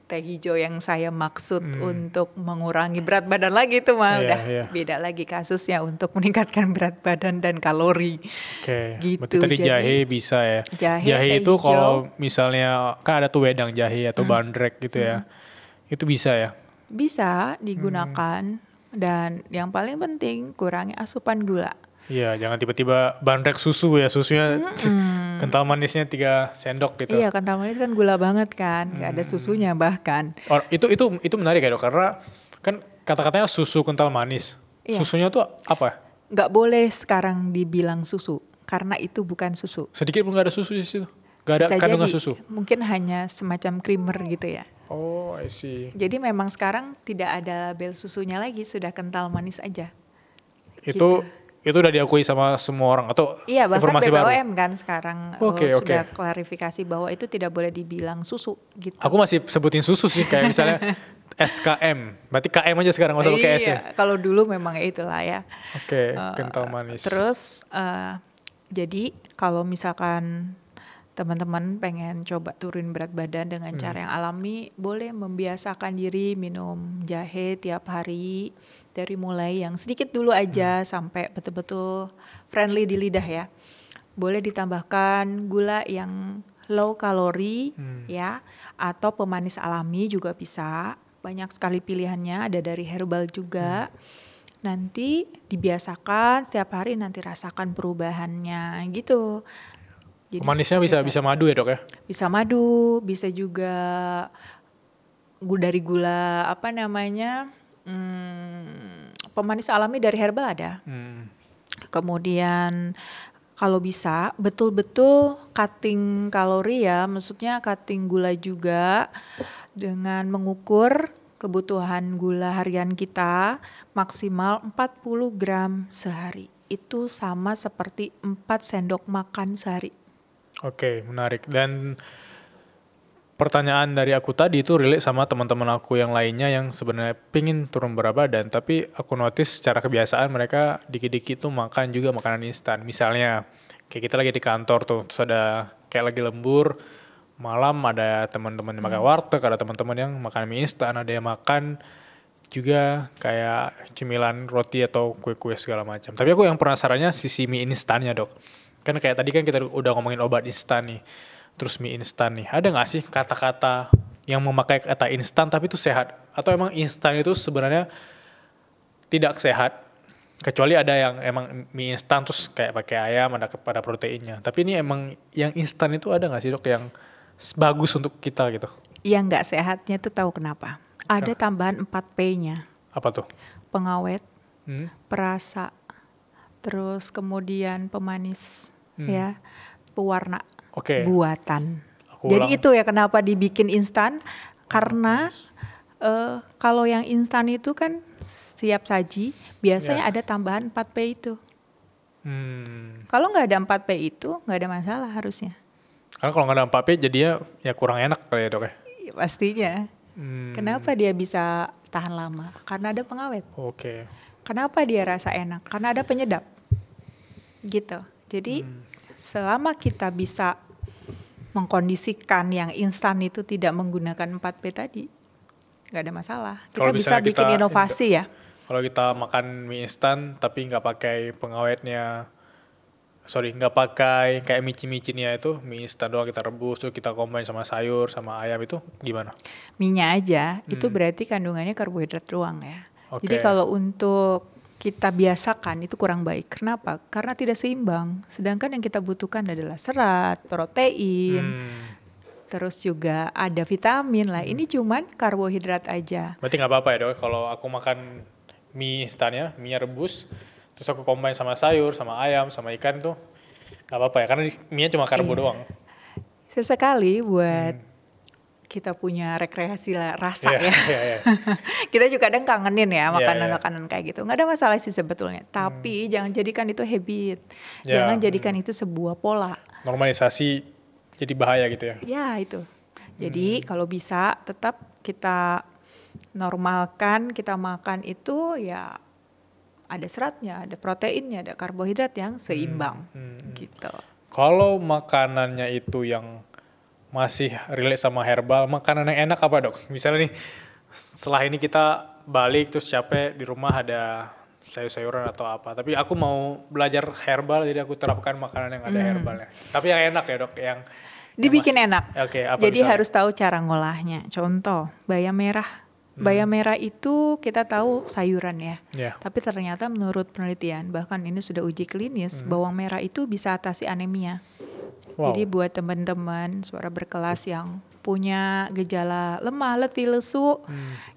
S2: teh hijau yang saya maksud untuk mengurangi berat badan lagi itu mah
S1: Iya,
S2: udah
S1: iya.
S2: beda lagi kasusnya untuk meningkatkan berat badan dan kalori.
S1: Oke,
S2: Gitu.
S1: berarti tadi
S2: Jadi,
S1: jahe bisa ya.
S2: jahe, teh
S1: itu
S2: hijau.
S1: kalau misalnya kan ada tuh wedang jahe atau bandrek gitu ya. Itu bisa ya.
S2: Bisa digunakan dan yang paling penting kurangi asupan gula.
S1: Iya, jangan tiba-tiba bandrek susu ya. Susunya kental manisnya 3 sendok gitu.
S2: Iya, kental manis kan gula banget kan, nggak ada susunya bahkan.
S1: Itu menarik ya dok, karena kan kata-katanya susu kental manis.
S2: Iya.
S1: Susunya tuh apa?
S2: Nggak boleh sekarang dibilang susu, karena itu bukan susu.
S1: Sedikit pun nggak ada susu di situ. Nggak ada
S2: Bisa
S1: kandungan
S2: jadi,
S1: susu.
S2: mungkin hanya semacam creamer gitu ya.
S1: Oh, I see.
S2: Jadi memang sekarang tidak ada label susunya lagi, sudah kental manis aja.
S1: Itu udah diakui sama semua orang atau
S2: Iya, bahkan
S1: informasi baru?
S2: BPOM kan sekarang
S1: Oke.
S2: sudah klarifikasi bahwa itu tidak boleh dibilang susu gitu.
S1: Aku masih sebutin susu sih, kayak misalnya SKM. Berarti KM aja sekarang, nggak usah pakai S ya?
S2: Iya, kalau dulu memang itulah ya.
S1: Oke, kental manis.
S2: Terus jadi kalau misalkan teman-teman pengen coba turun berat badan dengan cara yang alami, boleh membiasakan diri minum jahe tiap hari dari mulai yang sedikit dulu aja sampai betul-betul friendly di lidah ya. Boleh ditambahkan gula yang low kalori ya, atau pemanis alami juga bisa. Banyak sekali pilihannya, ada dari herbal juga. Nanti dibiasakan setiap hari, nanti rasakan perubahannya gitu. Jadi
S1: Manisnya bisa madu ya dok ya?
S2: bisa madu, bisa juga dari gula apa namanya, pemanis alami dari herbal ada. Kemudian kalau bisa betul-betul cutting kalori ya, maksudnya cutting gula juga dengan mengukur kebutuhan gula harian kita maksimal 40 gram sehari. Itu sama seperti 4 sendok makan sehari.
S1: Oke, menarik. Dan pertanyaan dari aku tadi itu relate sama teman-teman aku yang lainnya yang sebenarnya pingin turun berat badan, tapi aku notice secara kebiasaan mereka dikit-dikit tuh makan juga makanan instan. Misalnya kayak kita lagi di kantor tuh, terus ada kayak lagi lembur, malam ada teman-teman yang makan warteg, ada teman-teman yang makan mie instan, ada yang makan juga kayak cemilan roti atau kue-kue segala macam. Tapi aku yang penasarannya sisi mie instannya dok. Kan kayak tadi kan kita udah ngomongin obat instan nih, terus mie instan nih. Ada nggak sih kata-kata yang memakai kata instan tapi itu sehat? Atau emang instan itu sebenarnya tidak sehat? Kecuali ada yang emang mie instan terus kayak pakai ayam, ada proteinnya. Tapi ini emang yang instan itu ada nggak sih dok yang bagus untuk kita gitu?
S2: Yang nggak sehatnya tuh tahu kenapa? Ada tambahan 4P-nya.
S1: Apa tuh?
S2: Pengawet, perasa, terus kemudian pemanis, ya, pewarna, buatan. Jadi itu ya kenapa dibikin instan, karena kalau yang instan itu kan siap saji, biasanya ada tambahan 4P itu. Kalau nggak ada 4P itu nggak ada masalah harusnya.
S1: Karena kalau nggak ada 4P jadinya ya kurang enak kali ya dok ya?
S2: Pastinya. Kenapa dia bisa tahan lama? Karena ada pengawet.
S1: Oke.
S2: Kenapa dia rasa enak? Karena ada penyedap. Gitu. Jadi selama kita bisa mengkondisikan yang instan itu tidak menggunakan 4P tadi, nggak ada masalah. Kita bisa bikin inovasi ya.
S1: Kalau kita makan mie instan tapi nggak pakai pengawetnya, nggak pakai kayak micin-micinnya itu, mie instan doang kita rebus terus kita combine sama sayur sama ayam itu gimana?
S2: Minyak aja, itu berarti kandungannya karbohidrat doang ya. Jadi
S1: Oke.
S2: kalau untuk kita biasakan itu kurang baik. Kenapa? Karena tidak seimbang. Sedangkan yang kita butuhkan adalah serat, protein, terus juga ada vitamin lah. Ini cuman karbohidrat aja.
S1: Berarti nggak apa-apa ya dok, kalau aku makan mie instannya, mie rebus, terus aku combine sama sayur, sama ayam, sama ikan tuh nggak apa-apa ya, karena mie cuma karbo
S2: Iya.
S1: doang.
S2: Sesekali buat kita punya rekreasi rasa
S1: Iya,
S2: ya.
S1: iya, iya.
S2: Kita juga kadang kangenin ya
S1: Iya,
S2: makanan-makanan kayak gitu. Nggak ada masalah sih sebetulnya. Tapi jangan jadikan itu habit.
S1: Ya,
S2: Jangan jadikan itu sebuah pola.
S1: Normalisasi jadi bahaya gitu ya.
S2: Ya itu. Jadi kalau bisa tetap kita normalkan, kita makan itu ya ada seratnya, ada proteinnya, ada karbohidrat yang seimbang gitu.
S1: Kalau makanannya itu yang masih relate sama herbal, makanan yang enak apa dok? Misalnya nih, setelah ini kita balik terus capek di rumah ada sayur-sayuran atau apa. Tapi aku mau belajar herbal, jadi aku terapkan makanan yang ada herbalnya. Tapi yang enak ya dok, yang
S2: Dibikin
S1: mas-
S2: enak.
S1: Oke, apa
S2: Jadi
S1: misalnya?
S2: harus tahu cara ngolahnya. Contoh, bayam merah. Bayam merah itu kita tahu sayuran ya.
S1: Ya.
S2: Tapi ternyata menurut penelitian, bahkan ini sudah uji klinis, bawang merah itu bisa atasi anemia.
S1: Wow.
S2: Jadi buat teman-teman suara berkelas yang punya gejala lemah, letih, lesu,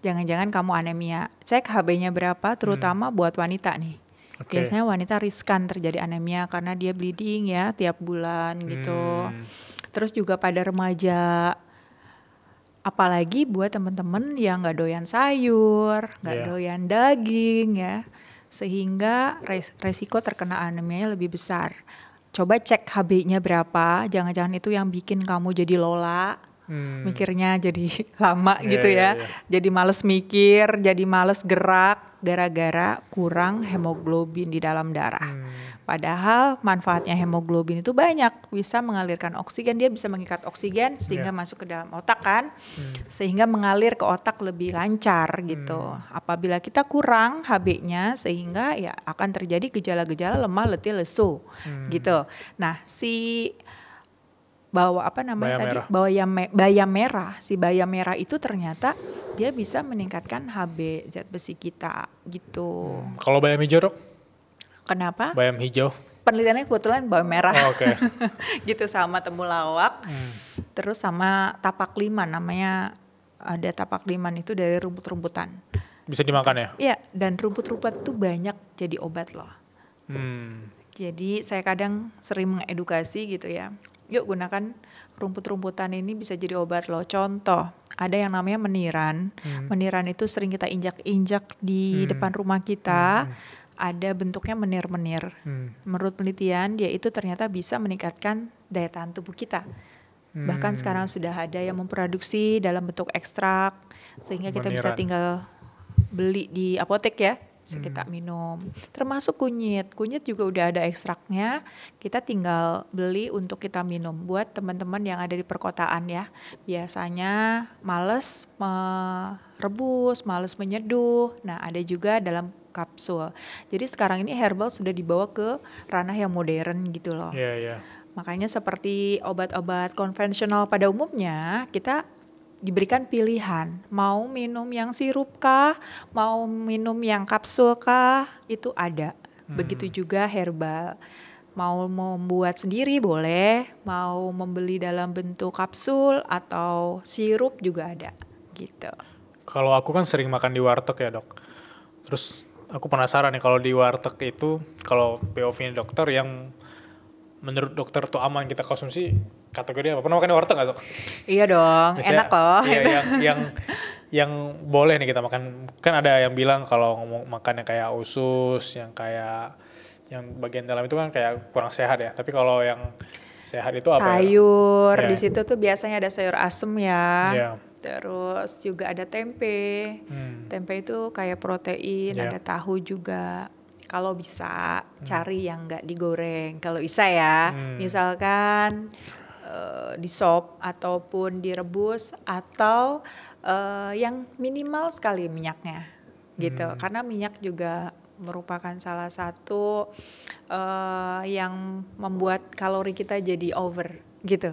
S2: jangan-jangan kamu anemia. Cek HB-nya berapa, terutama buat wanita nih.
S1: Oke.
S2: Biasanya wanita riskan terjadi anemia karena dia bleeding ya tiap bulan gitu. Terus juga pada remaja, apalagi buat teman-teman yang nggak doyan sayur, nggak
S1: Yeah.
S2: doyan daging ya, sehingga resiko terkena anemia lebih besar. Coba cek HB-nya berapa, jangan-jangan itu yang bikin kamu jadi lola, mikirnya jadi lama
S1: Iya,
S2: gitu
S1: iya,
S2: ya,
S1: iya.
S2: jadi males mikir, jadi males gerak, gara-gara kurang hemoglobin di dalam darah. Padahal manfaatnya hemoglobin itu banyak, bisa mengalirkan oksigen, dia bisa mengikat oksigen sehingga masuk ke dalam otak kan, sehingga mengalir ke otak lebih lancar gitu. Apabila kita kurang HB-nya sehingga ya akan terjadi gejala-gejala lemah, letih, lesu gitu. Nah, si bayam merah, si bayam merah itu ternyata dia bisa meningkatkan HB zat besi kita gitu.
S1: Kalau bayam hijau dok?
S2: Kenapa?
S1: Bayam hijau.
S2: Penelitiannya kebetulan bawang merah.
S1: Oh, oke.
S2: Gitu sama temulawak. Terus sama tapak liman, namanya ada tapak liman itu dari rumput-rumputan.
S1: Bisa dimakan ya?
S2: Iya, dan rumput-rumput itu banyak jadi obat loh. Jadi saya kadang sering mengedukasi gitu ya. Yuk gunakan rumput-rumputan ini bisa jadi obat loh. Contoh, ada yang namanya meniran. Meniran itu sering kita injak-injak di depan rumah kita. Ada bentuknya menir-menir. Menurut penelitian, dia itu ternyata bisa meningkatkan daya tahan tubuh kita. Bahkan sekarang sudah ada yang memproduksi dalam bentuk ekstrak, sehingga kita bisa
S1: Meniran.
S2: tinggal beli di apotek ya, bisa kita minum. Termasuk kunyit. Kunyit juga udah ada ekstraknya, kita tinggal beli untuk kita minum. Buat teman-teman yang ada di perkotaan ya, biasanya males merebus, males menyeduh. Nah, ada juga dalam kapsul. Jadi sekarang ini herbal sudah dibawa ke ranah yang modern gitu loh.
S1: Iya, iya.
S2: Makanya seperti obat-obat konvensional pada umumnya, kita diberikan pilihan. Mau minum yang sirup kah? Mau minum yang kapsul kah? Itu ada. Begitu juga herbal. Mau membuat sendiri boleh, mau membeli dalam bentuk kapsul atau sirup juga ada gitu.
S1: Kalau aku kan sering makan di warteg ya dok. Terus aku penasaran nih kalau di warteg itu, kalau POV dokter yang menurut dokter tuh aman kita konsumsi, kategori apa? Pernah makan di warteg nggak dok?
S2: Iya dong,
S1: Misalnya,
S2: enak loh.
S1: Iya, yang boleh nih kita makan. Kan ada yang bilang kalau ngomong makan yang kayak usus, yang kayak yang bagian dalam itu kan kayak kurang sehat ya. Tapi kalau yang sehat itu apa?
S2: Sayur,
S1: Ya?
S2: di situ tuh biasanya ada sayur asem ya.
S1: Ya.
S2: Terus juga ada tempe. Tempe itu kayak protein,
S1: Ya.
S2: ada tahu juga. Kalau bisa cari yang nggak digoreng. Kalau bisa ya, misalkan di sop ataupun direbus atau yang minimal sekali minyaknya gitu. Karena minyak juga merupakan salah satu yang membuat kalori kita jadi over gitu.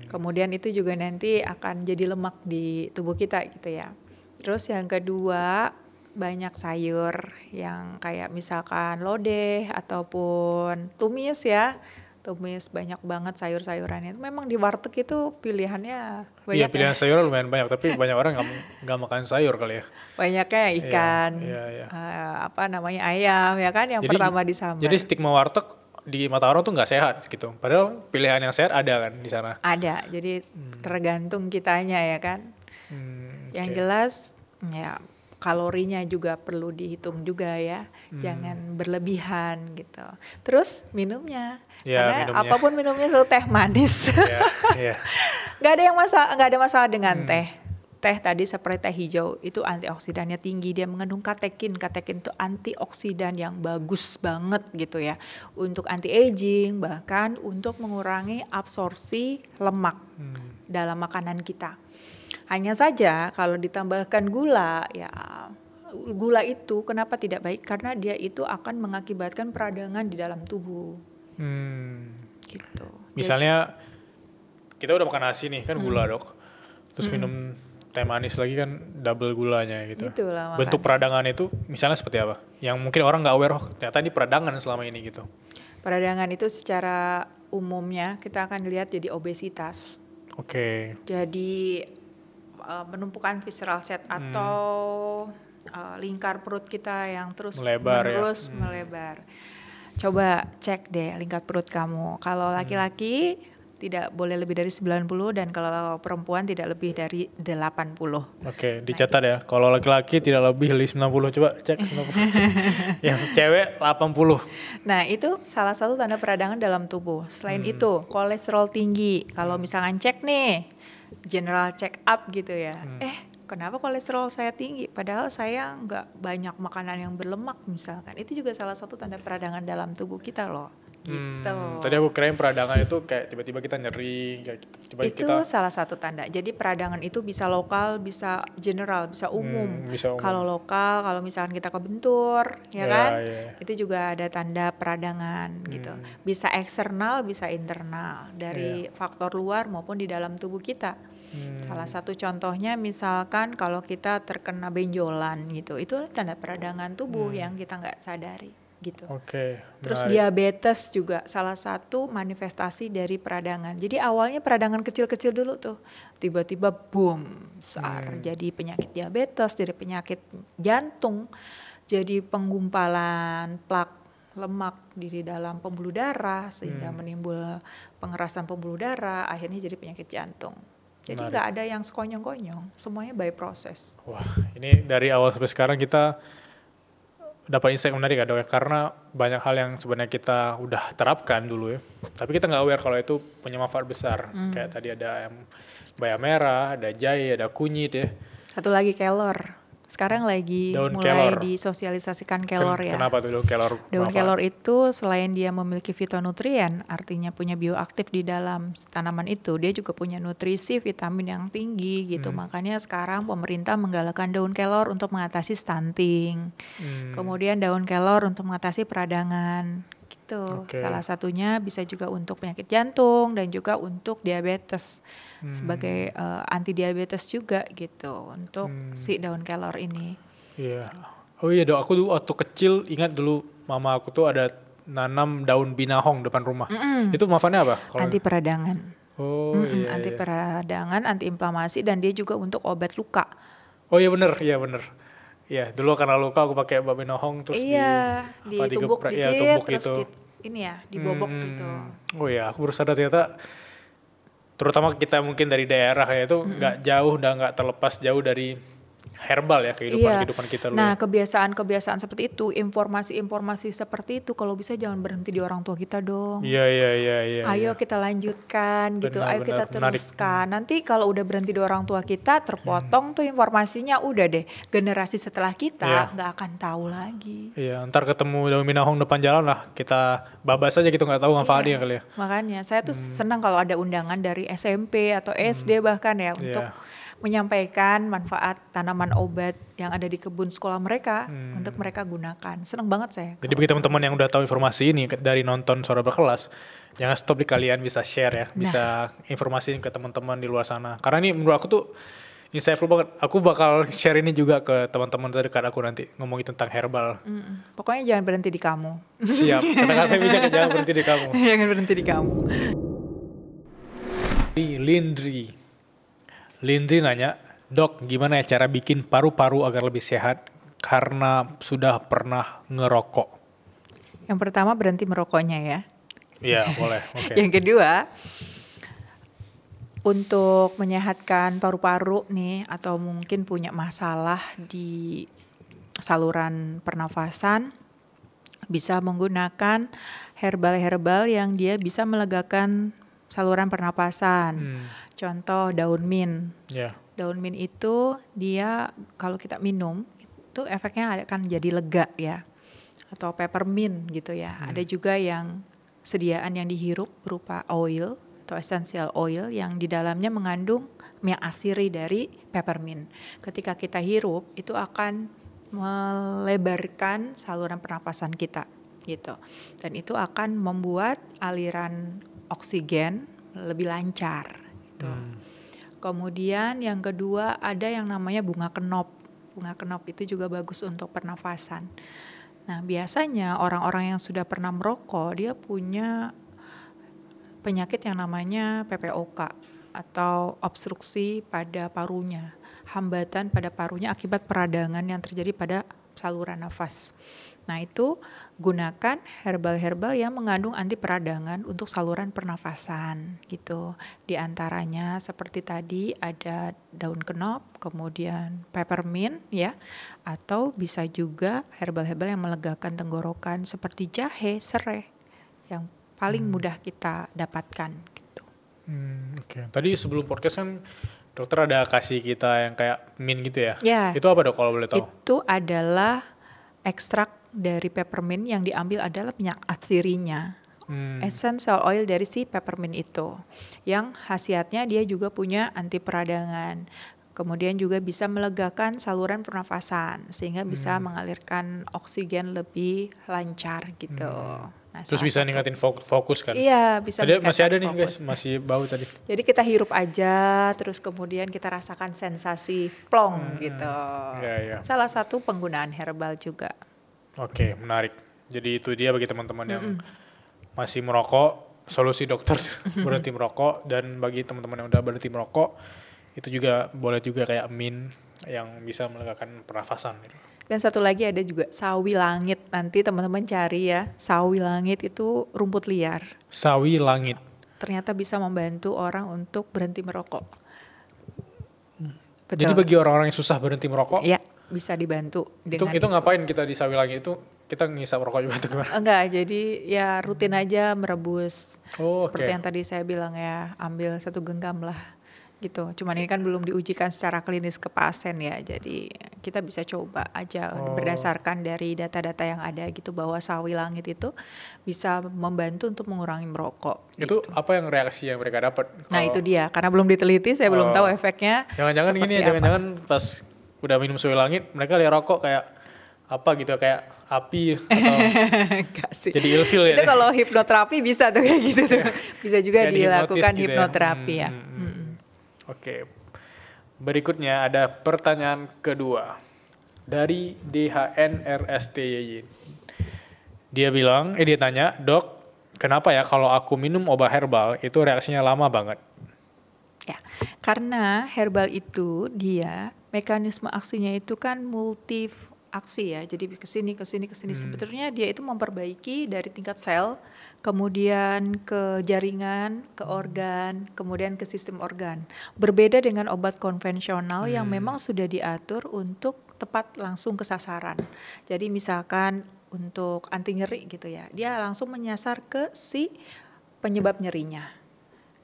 S2: Kemudian itu juga nanti akan jadi lemak di tubuh kita gitu ya. Terus yang kedua, banyak sayur yang kayak misalkan lodeh ataupun tumis ya. Tumis banyak banget sayur-sayurannya. Memang di warteg itu pilihannya banyak.
S1: Iya, pilihan sayur lumayan banyak, tapi banyak orang nggak makan sayur kali ya.
S2: Banyaknya ikan,
S1: Iya.
S2: apa namanya, ayam ya kan yang pertama disambar.
S1: Jadi stigma warteg di mata orang tuh nggak sehat gitu. Padahal pilihan yang sehat ada kan di sana.
S2: Ada, jadi tergantung kitanya ya kan. Yang jelas ya kalorinya juga perlu dihitung juga ya, jangan berlebihan gitu. Terus minumnya, karena
S1: minumnya.
S2: apapun minumnya selalu teh manis.
S1: Iya.
S2: Nggak ada masalah dengan teh. Teh tadi seperti teh hijau itu antioksidannya tinggi, dia mengandung katekin. Katekin itu antioksidan yang bagus banget gitu ya, untuk anti aging, bahkan untuk mengurangi absorpsi lemak dalam makanan kita. Hanya saja kalau ditambahkan gula, ya gula itu kenapa tidak baik? Karena dia itu akan mengakibatkan peradangan di dalam tubuh. Gitu.
S1: Misalnya kita udah makan nasi nih kan gula dok, terus minum teh manis lagi kan double gulanya gitu.
S2: Itulah
S1: Bentuk peradangan itu misalnya seperti apa? Yang mungkin orang nggak aware, ternyata ini peradangan selama ini gitu.
S2: Peradangan itu secara umumnya kita akan lihat jadi obesitas.
S1: Oke.
S2: Jadi penumpukan visceral fat atau lingkar perut kita yang terus menerus melebar. Coba cek deh lingkar perut kamu. Kalau laki-laki tidak boleh lebih dari 90 dan kalau perempuan tidak lebih dari 80.
S1: Oke, dicatat ya. Kalau laki-laki tidak lebih dari 90, coba cek 90. Yang cewek 80.
S2: Nah, itu salah satu tanda peradangan dalam tubuh. Selain itu, kolesterol tinggi. Kalau misalkan cek nih, general check up gitu ya. Kenapa kolesterol saya tinggi? Padahal saya nggak banyak makanan yang berlemak misalkan. Itu juga salah satu tanda peradangan dalam tubuh kita loh. Gitu.
S1: Tadi aku kirain peradangan itu kayak tiba-tiba kita nyeri kayak gitu.
S2: Itu salah satu tanda. Jadi peradangan itu bisa lokal, bisa general, bisa umum. Kalau lokal, kalau misalkan kita kebentur, ya kan? Itu juga ada tanda peradangan gitu. Bisa eksternal, bisa internal dari faktor luar maupun di dalam tubuh kita. Salah satu contohnya misalkan kalau kita terkena benjolan gitu, itu tanda peradangan tubuh yang kita nggak sadari. Gitu. Terus diabetes juga salah satu manifestasi dari peradangan. Jadi awalnya peradangan kecil-kecil dulu tuh, tiba-tiba boom, jadi penyakit diabetes, jadi penyakit jantung, jadi penggumpalan plak lemak di dalam pembuluh darah sehingga menimbul pengerasan pembuluh darah, akhirnya jadi penyakit jantung. Jadi nggak ada yang sekonyong-konyong, semuanya by proses.
S1: Wah, ini dari awal sampai sekarang kita dapat insight menarik ya dok ya, karena banyak hal yang sebenarnya kita udah terapkan dulu ya, tapi kita nggak aware kalau itu punya manfaat besar. Kayak tadi ada bayam merah, ada jahe, ada kunyit ya.
S2: Satu lagi kelor. Sekarang lagi
S1: daun
S2: mulai
S1: kelor.
S2: disosialisasikan kelor ya.
S1: Kenapa tuh daun kelor?
S2: Daun kelor itu selain dia memiliki fitonutrien, artinya punya bioaktif di dalam tanaman itu, dia juga punya nutrisi vitamin yang tinggi gitu. Makanya sekarang pemerintah menggalakkan daun kelor untuk mengatasi stunting. Kemudian daun kelor untuk mengatasi peradangan gitu. Salah satunya bisa juga untuk penyakit jantung dan juga untuk diabetes. Sebagai anti diabetes juga gitu untuk si daun kelor ini.
S1: Iya. Oh iya dok, aku dulu waktu kecil ingat dulu mama aku tuh ada nanam daun binahong depan rumah. Itu manfaatnya apa?
S2: Anti peradangan.
S1: Iya.
S2: Anti peradangan, anti inflamasi, dan dia juga untuk obat luka.
S1: Oh iya bener. Iya, dulu karena luka aku pakai binahong terus
S2: ditumbuk dikit,
S1: tumbuk
S2: terus
S1: gitu.
S2: dibobok gitu.
S1: Oh iya, aku baru sadar ternyata terutama kita mungkin dari daerah ya itu nggak terlepas jauh dari herbal ya kehidupan kita dulu.
S2: Nah, kebiasaan seperti itu, informasi seperti itu kalau bisa jangan berhenti di orang tua kita dong.
S1: Iya.
S2: Ayo kita lanjutkan gitu, ayo kita teruskan. Nanti kalau udah berhenti di orang tua kita, terpotong tuh informasinya, udah deh generasi setelah kita nggak akan tahu lagi.
S1: Iya, ntar ketemu daun binahong depan jalan lah, kita babas aja gitu nggak tahu manfaatnya kali ya.
S2: Makanya saya tuh senang kalau ada undangan dari SMP atau SD bahkan ya untuk menyampaikan manfaat tanaman obat yang ada di kebun sekolah mereka untuk mereka gunakan. Seneng banget saya.
S1: Jadi bagi teman-teman yang udah tahu informasi ini dari nonton Suara Berkelas, jangan stop di kalian bisa share ya, bisa informasiin ke teman-teman di luar sana. Karena ini menurut aku tuh insightful banget. Aku bakal share ini juga ke teman-teman terdekat aku nanti ngomongin tentang herbal.
S2: Pokoknya jangan berhenti di kamu.
S1: Siap. Kata-kata bijak jangan berhenti di kamu.
S2: Jangan berhenti di kamu.
S1: Lindri nanya, Dok, gimana ya cara bikin paru-paru agar lebih sehat karena sudah pernah ngerokok?
S2: Yang pertama berhenti merokoknya ya.
S1: Iya, boleh. Oke.
S2: Yang kedua, untuk menyehatkan paru-paru nih atau mungkin punya masalah di saluran pernafasan, bisa menggunakan herbal-herbal yang dia bisa melegakan saluran pernapasan. Contoh daun mint.
S1: Ya.
S2: Daun mint itu dia kalau kita minum itu efeknya akan jadi lega ya. Atau peppermint gitu ya. Ada juga yang sediaan yang dihirup berupa oil atau essential oil yang di dalamnya mengandung minyak asiri dari peppermint. Ketika kita hirup itu akan melebarkan saluran pernapasan kita gitu. Dan itu akan membuat aliran oksigen lebih lancar gitu. Kemudian yang kedua ada yang namanya bunga kenop. Bunga kenop itu juga bagus untuk pernafasan. Nah, biasanya orang-orang yang sudah pernah merokok dia punya penyakit yang namanya PPOK atau obstruksi pada parunya, hambatan pada parunya akibat peradangan yang terjadi pada saluran nafas. Nah, itu gunakan herbal-herbal yang mengandung anti peradangan untuk saluran pernafasan gitu. Di antaranya seperti tadi ada daun kenop, kemudian peppermint ya, atau bisa juga herbal-herbal yang melegakan tenggorokan seperti jahe, serai yang paling mudah kita dapatkan gitu.
S1: Oke. Tadi sebelum podcast kan dokter ada kasih kita yang kayak mint gitu ya?
S2: Ya.
S1: Itu apa dok kalau boleh tahu?
S2: Itu adalah ekstrak dari peppermint yang diambil adalah minyak asirinya. Essential oil dari si peppermint itu. Yang khasiatnya dia juga punya anti peradangan. Kemudian juga bisa melegakan saluran pernafasan sehingga bisa mengalirkan oksigen lebih lancar gitu. Nah,
S1: Terus bisa ningkatin fokus kan?
S2: Iya, bisa
S1: Tadi
S2: meningkatkan
S1: masih ada nih
S2: fokus.
S1: guys, masih bau tadi.
S2: Jadi kita hirup aja, terus kemudian kita rasakan sensasi plong gitu.
S1: Iya.
S2: Salah satu penggunaan herbal juga.
S1: Oke, menarik. Jadi itu dia bagi teman-teman yang masih merokok, solusi dokter berhenti merokok. Dan bagi teman-teman yang udah berhenti merokok, itu juga boleh juga kayak mint yang bisa melegakan pernafasan.
S2: Dan satu lagi ada juga sawi langit. Nanti teman-teman cari ya, sawi langit itu rumput liar.
S1: Sawi langit.
S2: Ternyata bisa membantu orang untuk berhenti merokok. Betul.
S1: Jadi bagi orang-orang yang susah berhenti merokok,
S2: ya bisa dibantu dengan
S1: itu ngapain kita di sawi langit itu? Kita ngisap rokok juga atau gimana?
S2: Enggak, jadi ya rutin aja merebus. Seperti
S1: Oke.
S2: yang tadi saya bilang ya, ambil 1 genggam lah gitu. Cuman ini kan belum diujikan secara klinis ke pasien ya. Jadi kita bisa coba aja berdasarkan dari data-data yang ada gitu bahwa sawi langit itu bisa membantu untuk mengurangi merokok.
S1: Itu
S2: gitu.
S1: apa yang reaksi yang mereka dapat?
S2: Nah itu dia, karena belum diteliti saya belum tahu efeknya.
S1: Jangan-jangan
S2: seperti
S1: gini ya,
S2: apa.
S1: jangan-jangan pas udah minum sawi langit, mereka lihat rokok kayak apa gitu, kayak api atau
S2: Enggak sih.
S1: jadi ilfil ya.
S2: Itu kalau hipnoterapi bisa tuh kayak gitu tuh. Bisa juga
S1: Kayak
S2: dilakukan
S1: dihipnotis gitu ya.
S2: hipnoterapi ya.
S1: Oke. Berikutnya ada pertanyaan kedua dari DHNRSTYY. Dia tanya, Dok, kenapa ya kalau aku minum obat herbal itu reaksinya lama banget?
S2: Ya, karena herbal itu dia mekanisme aksinya itu kan multi aksi ya. Jadi ke sini. Sebetulnya dia itu memperbaiki dari tingkat sel, kemudian ke jaringan, ke organ, kemudian ke sistem organ. Berbeda dengan obat konvensional yang memang sudah diatur untuk tepat langsung ke sasaran. Jadi misalkan untuk anti nyeri gitu ya, dia langsung menyasar ke si penyebab nyerinya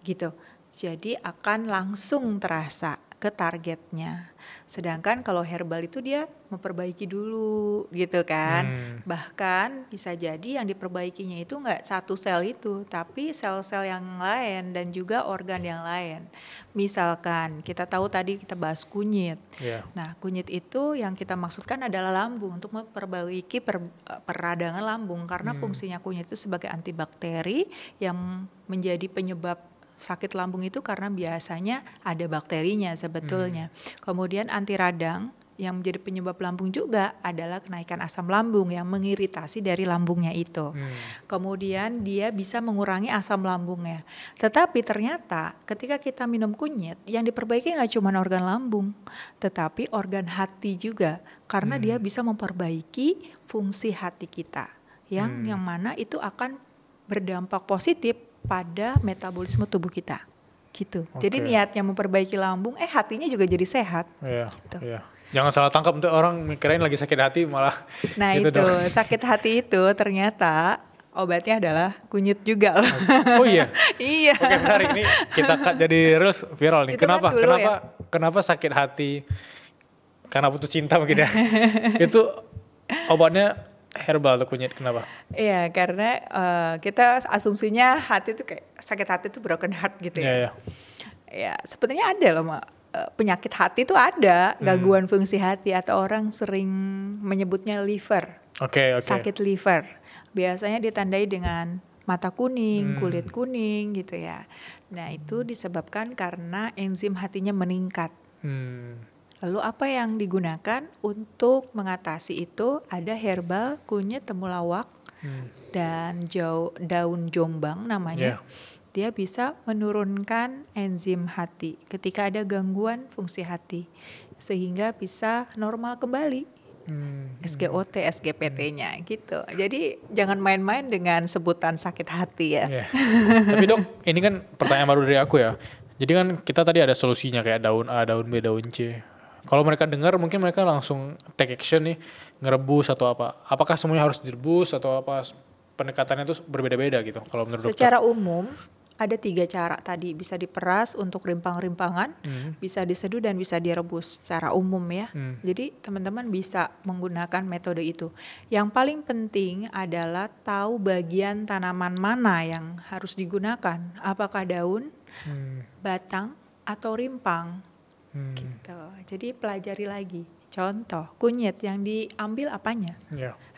S2: gitu. Jadi akan langsung terasa ke targetnya. Sedangkan kalau herbal itu dia memperbaiki dulu gitu kan. Bahkan bisa jadi yang diperbaikinya itu nggak satu sel itu, tapi sel-sel yang lain dan juga organ yang lain. Misalkan kita tahu tadi kita bahas kunyit. Nah, kunyit itu yang kita maksudkan adalah lambung, untuk memperbaiki peradangan lambung, karena fungsinya kunyit itu sebagai antibakteri yang menjadi penyebab sakit lambung itu karena biasanya ada bakterinya sebetulnya. Kemudian anti radang yang menjadi penyebab lambung juga adalah kenaikan asam lambung yang mengiritasi dari lambungnya itu. Kemudian dia bisa mengurangi asam lambungnya. Tetapi ternyata ketika kita minum kunyit, yang diperbaiki nggak cuma organ lambung, tetapi organ hati juga. Karena dia bisa memperbaiki fungsi hati kita. Yang mana itu akan berdampak positif pada metabolisme tubuh kita, gitu. Jadi niatnya memperbaiki lambung, hatinya juga jadi sehat. Gitu.
S1: Jangan salah tangkap, untuk orang mikirain lagi sakit hati malah.
S2: Nah gitu itu sakit hati itu ternyata obatnya adalah kunyit juga.
S1: Oh iya.
S2: Iya.
S1: Oke, menarik nih, kita jadi reels viral nih.
S2: Itu
S1: Kenapa sakit hati? Karena putus cinta mungkin ya. Itu obatnya herbal atau kunyit, kenapa?
S2: Iya, karena kita asumsinya hati itu kayak sakit hati itu broken heart gitu ya. Ya, sebenarnya ada loh penyakit hati itu ada, gangguan fungsi hati, atau orang sering menyebutnya liver. Sakit liver. Biasanya ditandai dengan mata kuning, kulit kuning gitu ya. Nah, itu disebabkan karena enzim hatinya meningkat. Lalu apa yang digunakan untuk mengatasi itu? Ada herbal, kunyit, temulawak, dan daun jombang namanya. Dia bisa menurunkan enzim hati ketika ada gangguan fungsi hati, sehingga bisa normal kembali. SGOT, SGPT-nya gitu. Jadi jangan main-main dengan sebutan sakit hati ya.
S1: Tapi dok, ini kan pertanyaan baru dari aku ya. Jadi kan kita tadi ada solusinya kayak daun A, daun B, daun C. Kalau mereka dengar mungkin mereka langsung take action nih, ngerebus atau apa. Apakah semuanya harus direbus atau apa? Pendekatannya itu berbeda-beda gitu kalau menurut dokter?
S2: Secara umum ada 3 cara tadi, bisa diperas untuk rimpang-rimpangan, bisa diseduh dan bisa direbus secara umum ya. Jadi teman-teman bisa menggunakan metode itu. Yang paling penting adalah tahu bagian tanaman mana yang harus digunakan. Apakah daun, batang, atau rimpang. Gitu. Jadi pelajari lagi. Contoh, kunyit yang diambil apanya?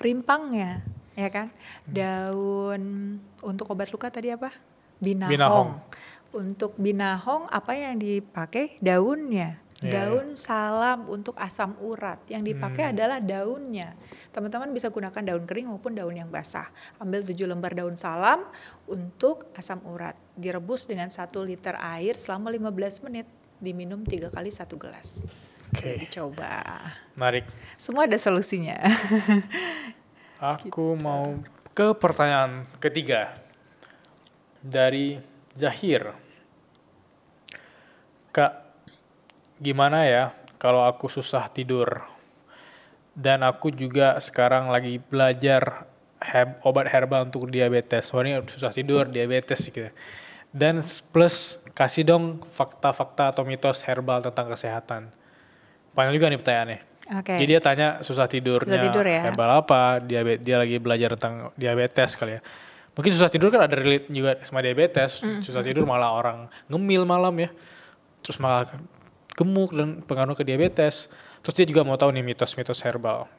S2: Rimpangnya, ya kan? Daun untuk obat luka tadi apa? Binahong. Untuk binahong apa yang dipakai? Daunnya. Daun salam untuk asam urat. Yang dipakai adalah daunnya. Teman-teman bisa gunakan daun kering maupun daun yang basah. Ambil 7 lembar daun salam untuk asam urat. Direbus dengan 1 liter air selama 15 menit. Diminum 3 kali 1 gelas. Jadi coba.
S1: Menarik.
S2: Semua ada solusinya.
S1: Aku mau ke pertanyaan ketiga. Dari Zahir. Kak, gimana ya kalau aku susah tidur? Dan aku juga sekarang lagi belajar obat herbal untuk diabetes. Soalnya susah tidur, diabetes gitu. Dan plus kasih dong fakta-fakta atau mitos herbal tentang kesehatan. Panjang juga nih pertanyaannya. Jadi dia tanya susah tidurnya, herbal apa, dia lagi belajar tentang diabetes kali ya. Mungkin susah tidur kan ada relate juga sama diabetes. Susah tidur malah orang ngemil malam ya. Terus malah gemuk dan pengaruh ke diabetes. Terus dia juga mau tahu nih mitos-mitos herbal.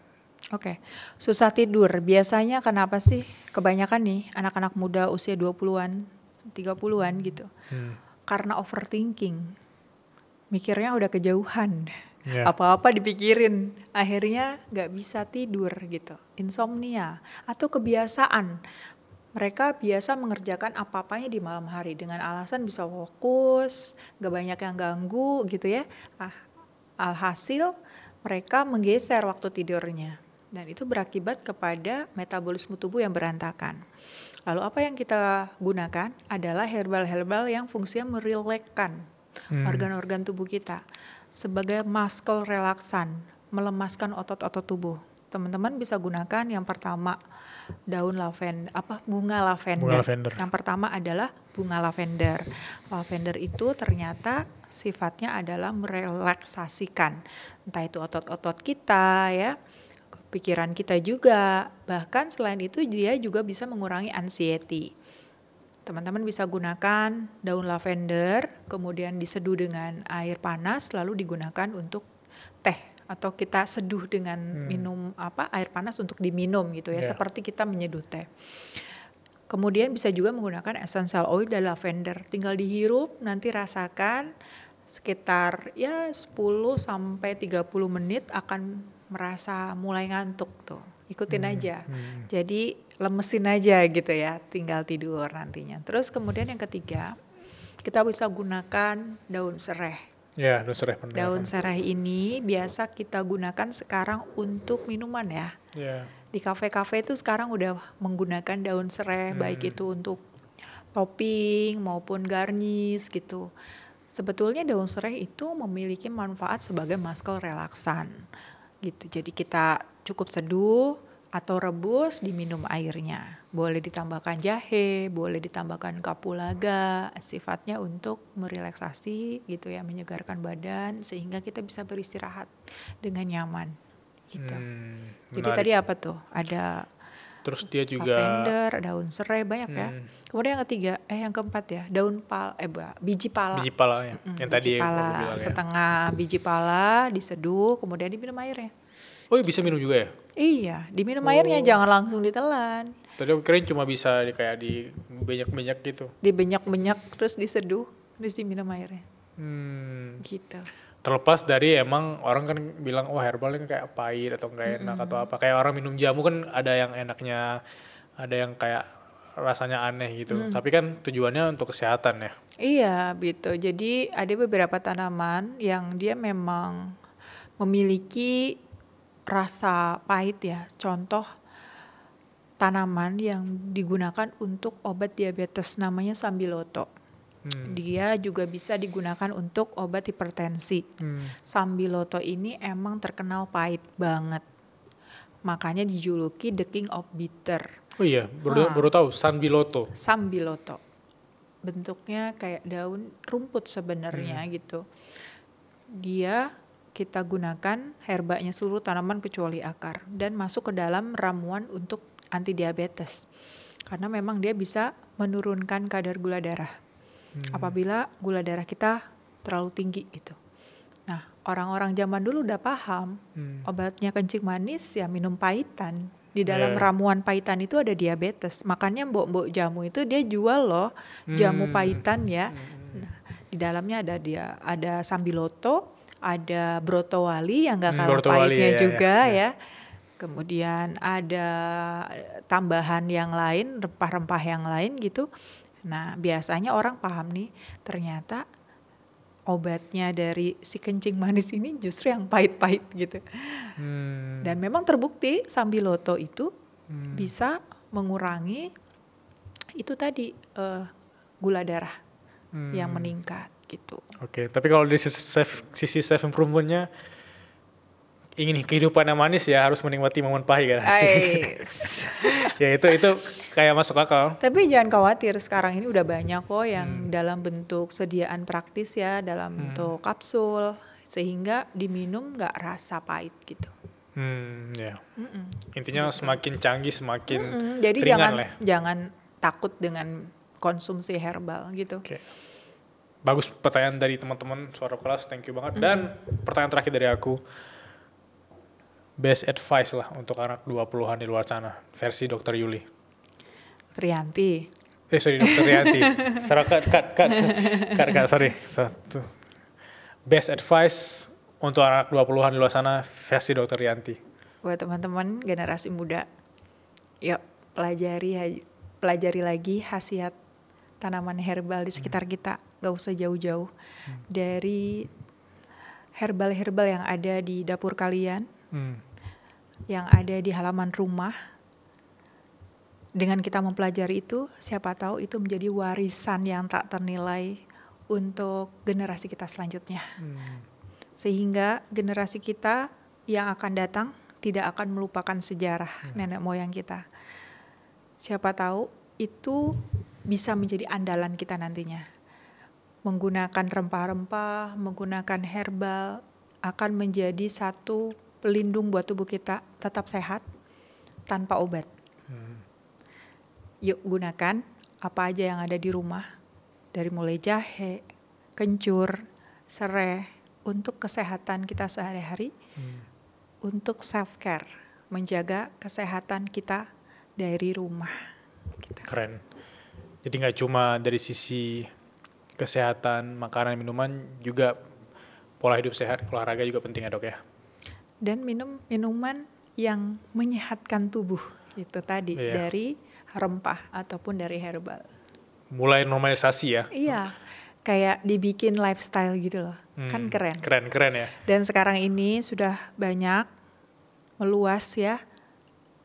S2: Susah tidur biasanya kenapa sih? Kebanyakan nih anak-anak muda usia 20-an, 30-an gitu. Karena overthinking. Mikirnya udah kejauhan. Apa-apa dipikirin. Akhirnya gak bisa tidur gitu. Insomnia. Atau kebiasaan. Mereka biasa mengerjakan apa-apanya di malam hari. Dengan alasan bisa fokus, gak banyak yang ganggu gitu ya. Alhasil mereka menggeser waktu tidurnya. Dan itu berakibat kepada metabolisme tubuh yang berantakan. Lalu apa yang kita gunakan adalah herbal-herbal yang fungsinya merilekkan organ-organ tubuh kita. Sebagai muscle relaksan, melemaskan otot-otot tubuh. teman-teman bisa gunakan yang pertama bunga
S1: Bunga
S2: lavender.
S1: lavender.
S2: Yang pertama adalah bunga lavender. Lavender itu ternyata sifatnya adalah merelaksasikan, entah itu otot-otot kita ya, pikiran kita juga. Bahkan selain itu dia juga bisa mengurangi anxiety. Teman-teman bisa gunakan daun lavender, kemudian diseduh dengan air panas, lalu digunakan untuk teh atau kita seduh dengan minum air panas untuk diminum gitu ya, seperti kita menyeduh teh. Kemudian bisa juga menggunakan essential oil dan lavender. Tinggal dihirup, nanti rasakan sekitar 10 sampai 30 menit akan merasa mulai ngantuk tuh. Ikutin aja. Jadi lemesin aja gitu ya, tinggal tidur nantinya. Terus kemudian yang ketiga, kita bisa gunakan daun serai.
S1: Ya, daun serai.
S2: Daun serai ini biasa kita gunakan sekarang untuk minuman ya.
S1: Ya.
S2: Di kafe-kafe itu sekarang udah menggunakan daun serai, baik itu untuk topping maupun garnish gitu. Sebetulnya daun serai itu memiliki manfaat sebagai muscle relaksan gitu. Jadi kita cukup seduh atau rebus, diminum airnya. Boleh ditambahkan jahe, boleh ditambahkan kapulaga, sifatnya untuk merelaksasi gitu ya, menyegarkan badan sehingga kita bisa beristirahat dengan nyaman gitu. Jadi tadi apa tuh? Ada
S1: terus dia juga
S2: lavender, daun serai banyak ya. Kemudian yang keempat ya, biji pala.
S1: Biji pala ya. Yang tadi
S2: biji pala,
S1: bilang ya.
S2: setengah biji pala diseduh, kemudian diminum airnya.
S1: Oh, bisa minum juga ya?
S2: Iya, diminum airnya, jangan langsung ditelan.
S1: Tadi aku kirain cuma bisa kayak di banyak gitu.
S2: Dibenyak-benyak terus diseduh, terus diminum airnya. Gitu.
S1: Terlepas dari emang orang kan bilang wah herbal ini kayak pahit atau nggak enak atau apa. Kayak orang minum jamu kan ada yang enaknya, ada yang kayak rasanya aneh gitu. Tapi kan tujuannya untuk kesehatan ya.
S2: Iya, gitu. Jadi ada beberapa tanaman yang dia memang memiliki rasa pahit ya. Contoh tanaman yang digunakan untuk obat diabetes namanya sambiloto. Dia juga bisa digunakan untuk obat hipertensi. Sambiloto ini emang terkenal pahit banget. Makanya dijuluki the king of bitter.
S1: Oh iya, baru tahu sambiloto.
S2: Sambiloto. Bentuknya kayak daun rumput sebenarnya gitu. Dia kita gunakan herbanya seluruh tanaman kecuali akar dan masuk ke dalam ramuan untuk anti diabetes. Karena memang dia bisa menurunkan kadar gula darah. Apabila gula darah kita terlalu tinggi gitu. Nah, orang-orang zaman dulu udah paham obatnya kencing manis ya minum pahitan. Di dalam ramuan pahitan itu ada diabetes. Makanya mbok-mbok jamu itu dia jual loh jamu pahitan ya. Nah, di dalamnya ada sambiloto, ada brotowali yang gak kalah pahitnya juga ya. Kemudian ada tambahan yang lain, rempah-rempah yang lain gitu. Nah, biasanya orang paham nih, ternyata obatnya dari si kencing manis ini justru yang pahit-pahit gitu. Dan memang terbukti sambiloto itu bisa mengurangi itu tadi gula darah yang meningkat gitu.
S1: Oke, tapi kalau dari sisi self improvementnya ingin kehidupan yang manis ya harus menikmati momen pahit kan. Ya itu kayak masuk akal.
S2: Tapi jangan khawatir, sekarang ini udah banyak kok yang dalam bentuk sediaan praktis ya, dalam bentuk kapsul sehingga diminum nggak rasa pahit gitu.
S1: Ya. Intinya gitu. Semakin canggih semakin
S2: jadi
S1: ringan
S2: jangan takut dengan konsumsi herbal gitu.
S1: Oke. Bagus pertanyaan dari teman-teman Suara Kelas, thank you banget. Dan pertanyaan terakhir dari aku, best advice lah untuk anak 20-an di luar sana, versi Dr. Yuli.
S2: Trianti.
S1: Dr. Rianti. Sorry. Best advice untuk anak 20-an di luar sana, versi Dr. Rianti.
S2: Buat teman-teman generasi muda, yuk pelajari lagi khasiat tanaman herbal di sekitar kita. Gak usah jauh-jauh. Dari herbal-herbal yang ada di dapur kalian, yang ada di halaman rumah. Dengan kita mempelajari itu, siapa tahu itu menjadi warisan yang tak ternilai untuk generasi kita selanjutnya. Sehingga generasi kita yang akan datang tidak akan melupakan sejarah nenek moyang kita. Siapa tahu itu bisa menjadi andalan kita nantinya. Menggunakan rempah-rempah, menggunakan herbal akan menjadi satu pelindung buat tubuh kita tetap sehat tanpa obat. Yuk gunakan apa aja yang ada di rumah, dari mulai jahe, kencur, serai, untuk kesehatan kita sehari-hari, untuk self-care, menjaga kesehatan kita dari rumah. Gitu.
S1: Keren. Jadi nggak cuma dari sisi kesehatan, makanan, minuman, juga pola hidup sehat, olahraga juga penting ya dok ya.
S2: Dan minum minuman yang menyehatkan tubuh, itu tadi, dari rempah ataupun dari herbal.
S1: Mulai normalisasi ya.
S2: Iya, kayak dibikin lifestyle gitu loh, kan keren.
S1: Keren ya.
S2: Dan sekarang ini sudah banyak meluas ya,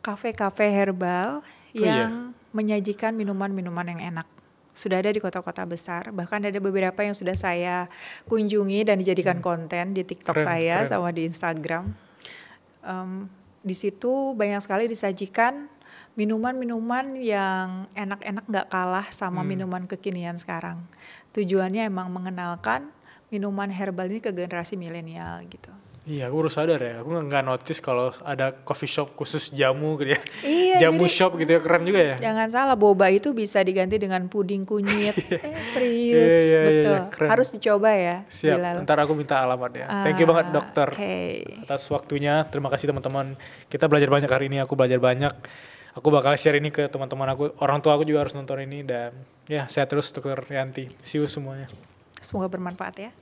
S2: kafe-kafe herbal yang menyajikan minuman-minuman yang enak. Sudah ada di kota-kota besar, bahkan ada beberapa yang sudah saya kunjungi dan dijadikan konten di TikTok saya sama di Instagram. Di situ banyak sekali disajikan minuman-minuman yang enak-enak, gak kalah sama minuman kekinian sekarang. Tujuannya emang mengenalkan minuman herbal ini ke generasi milenial gitu.
S1: Iya, aku baru sadar ya. Aku nggak notice kalau ada coffee shop khusus jamu gitu ya.
S2: Iya,
S1: jamu shop gitu ya, keren juga ya.
S2: Jangan salah, boba itu bisa diganti dengan puding kunyit. Serius, betul. Keren. Harus dicoba ya.
S1: Siap, Bilal. Ntar aku minta alamatnya. Thank you banget dokter atas waktunya. Terima kasih teman-teman. Kita belajar banyak hari ini, aku belajar banyak. Aku bakal share ini ke teman-teman aku. Orang tua aku juga harus nonton ini. Dan ya, sehat terus dokter Yanti. See you semuanya.
S2: Semoga bermanfaat ya.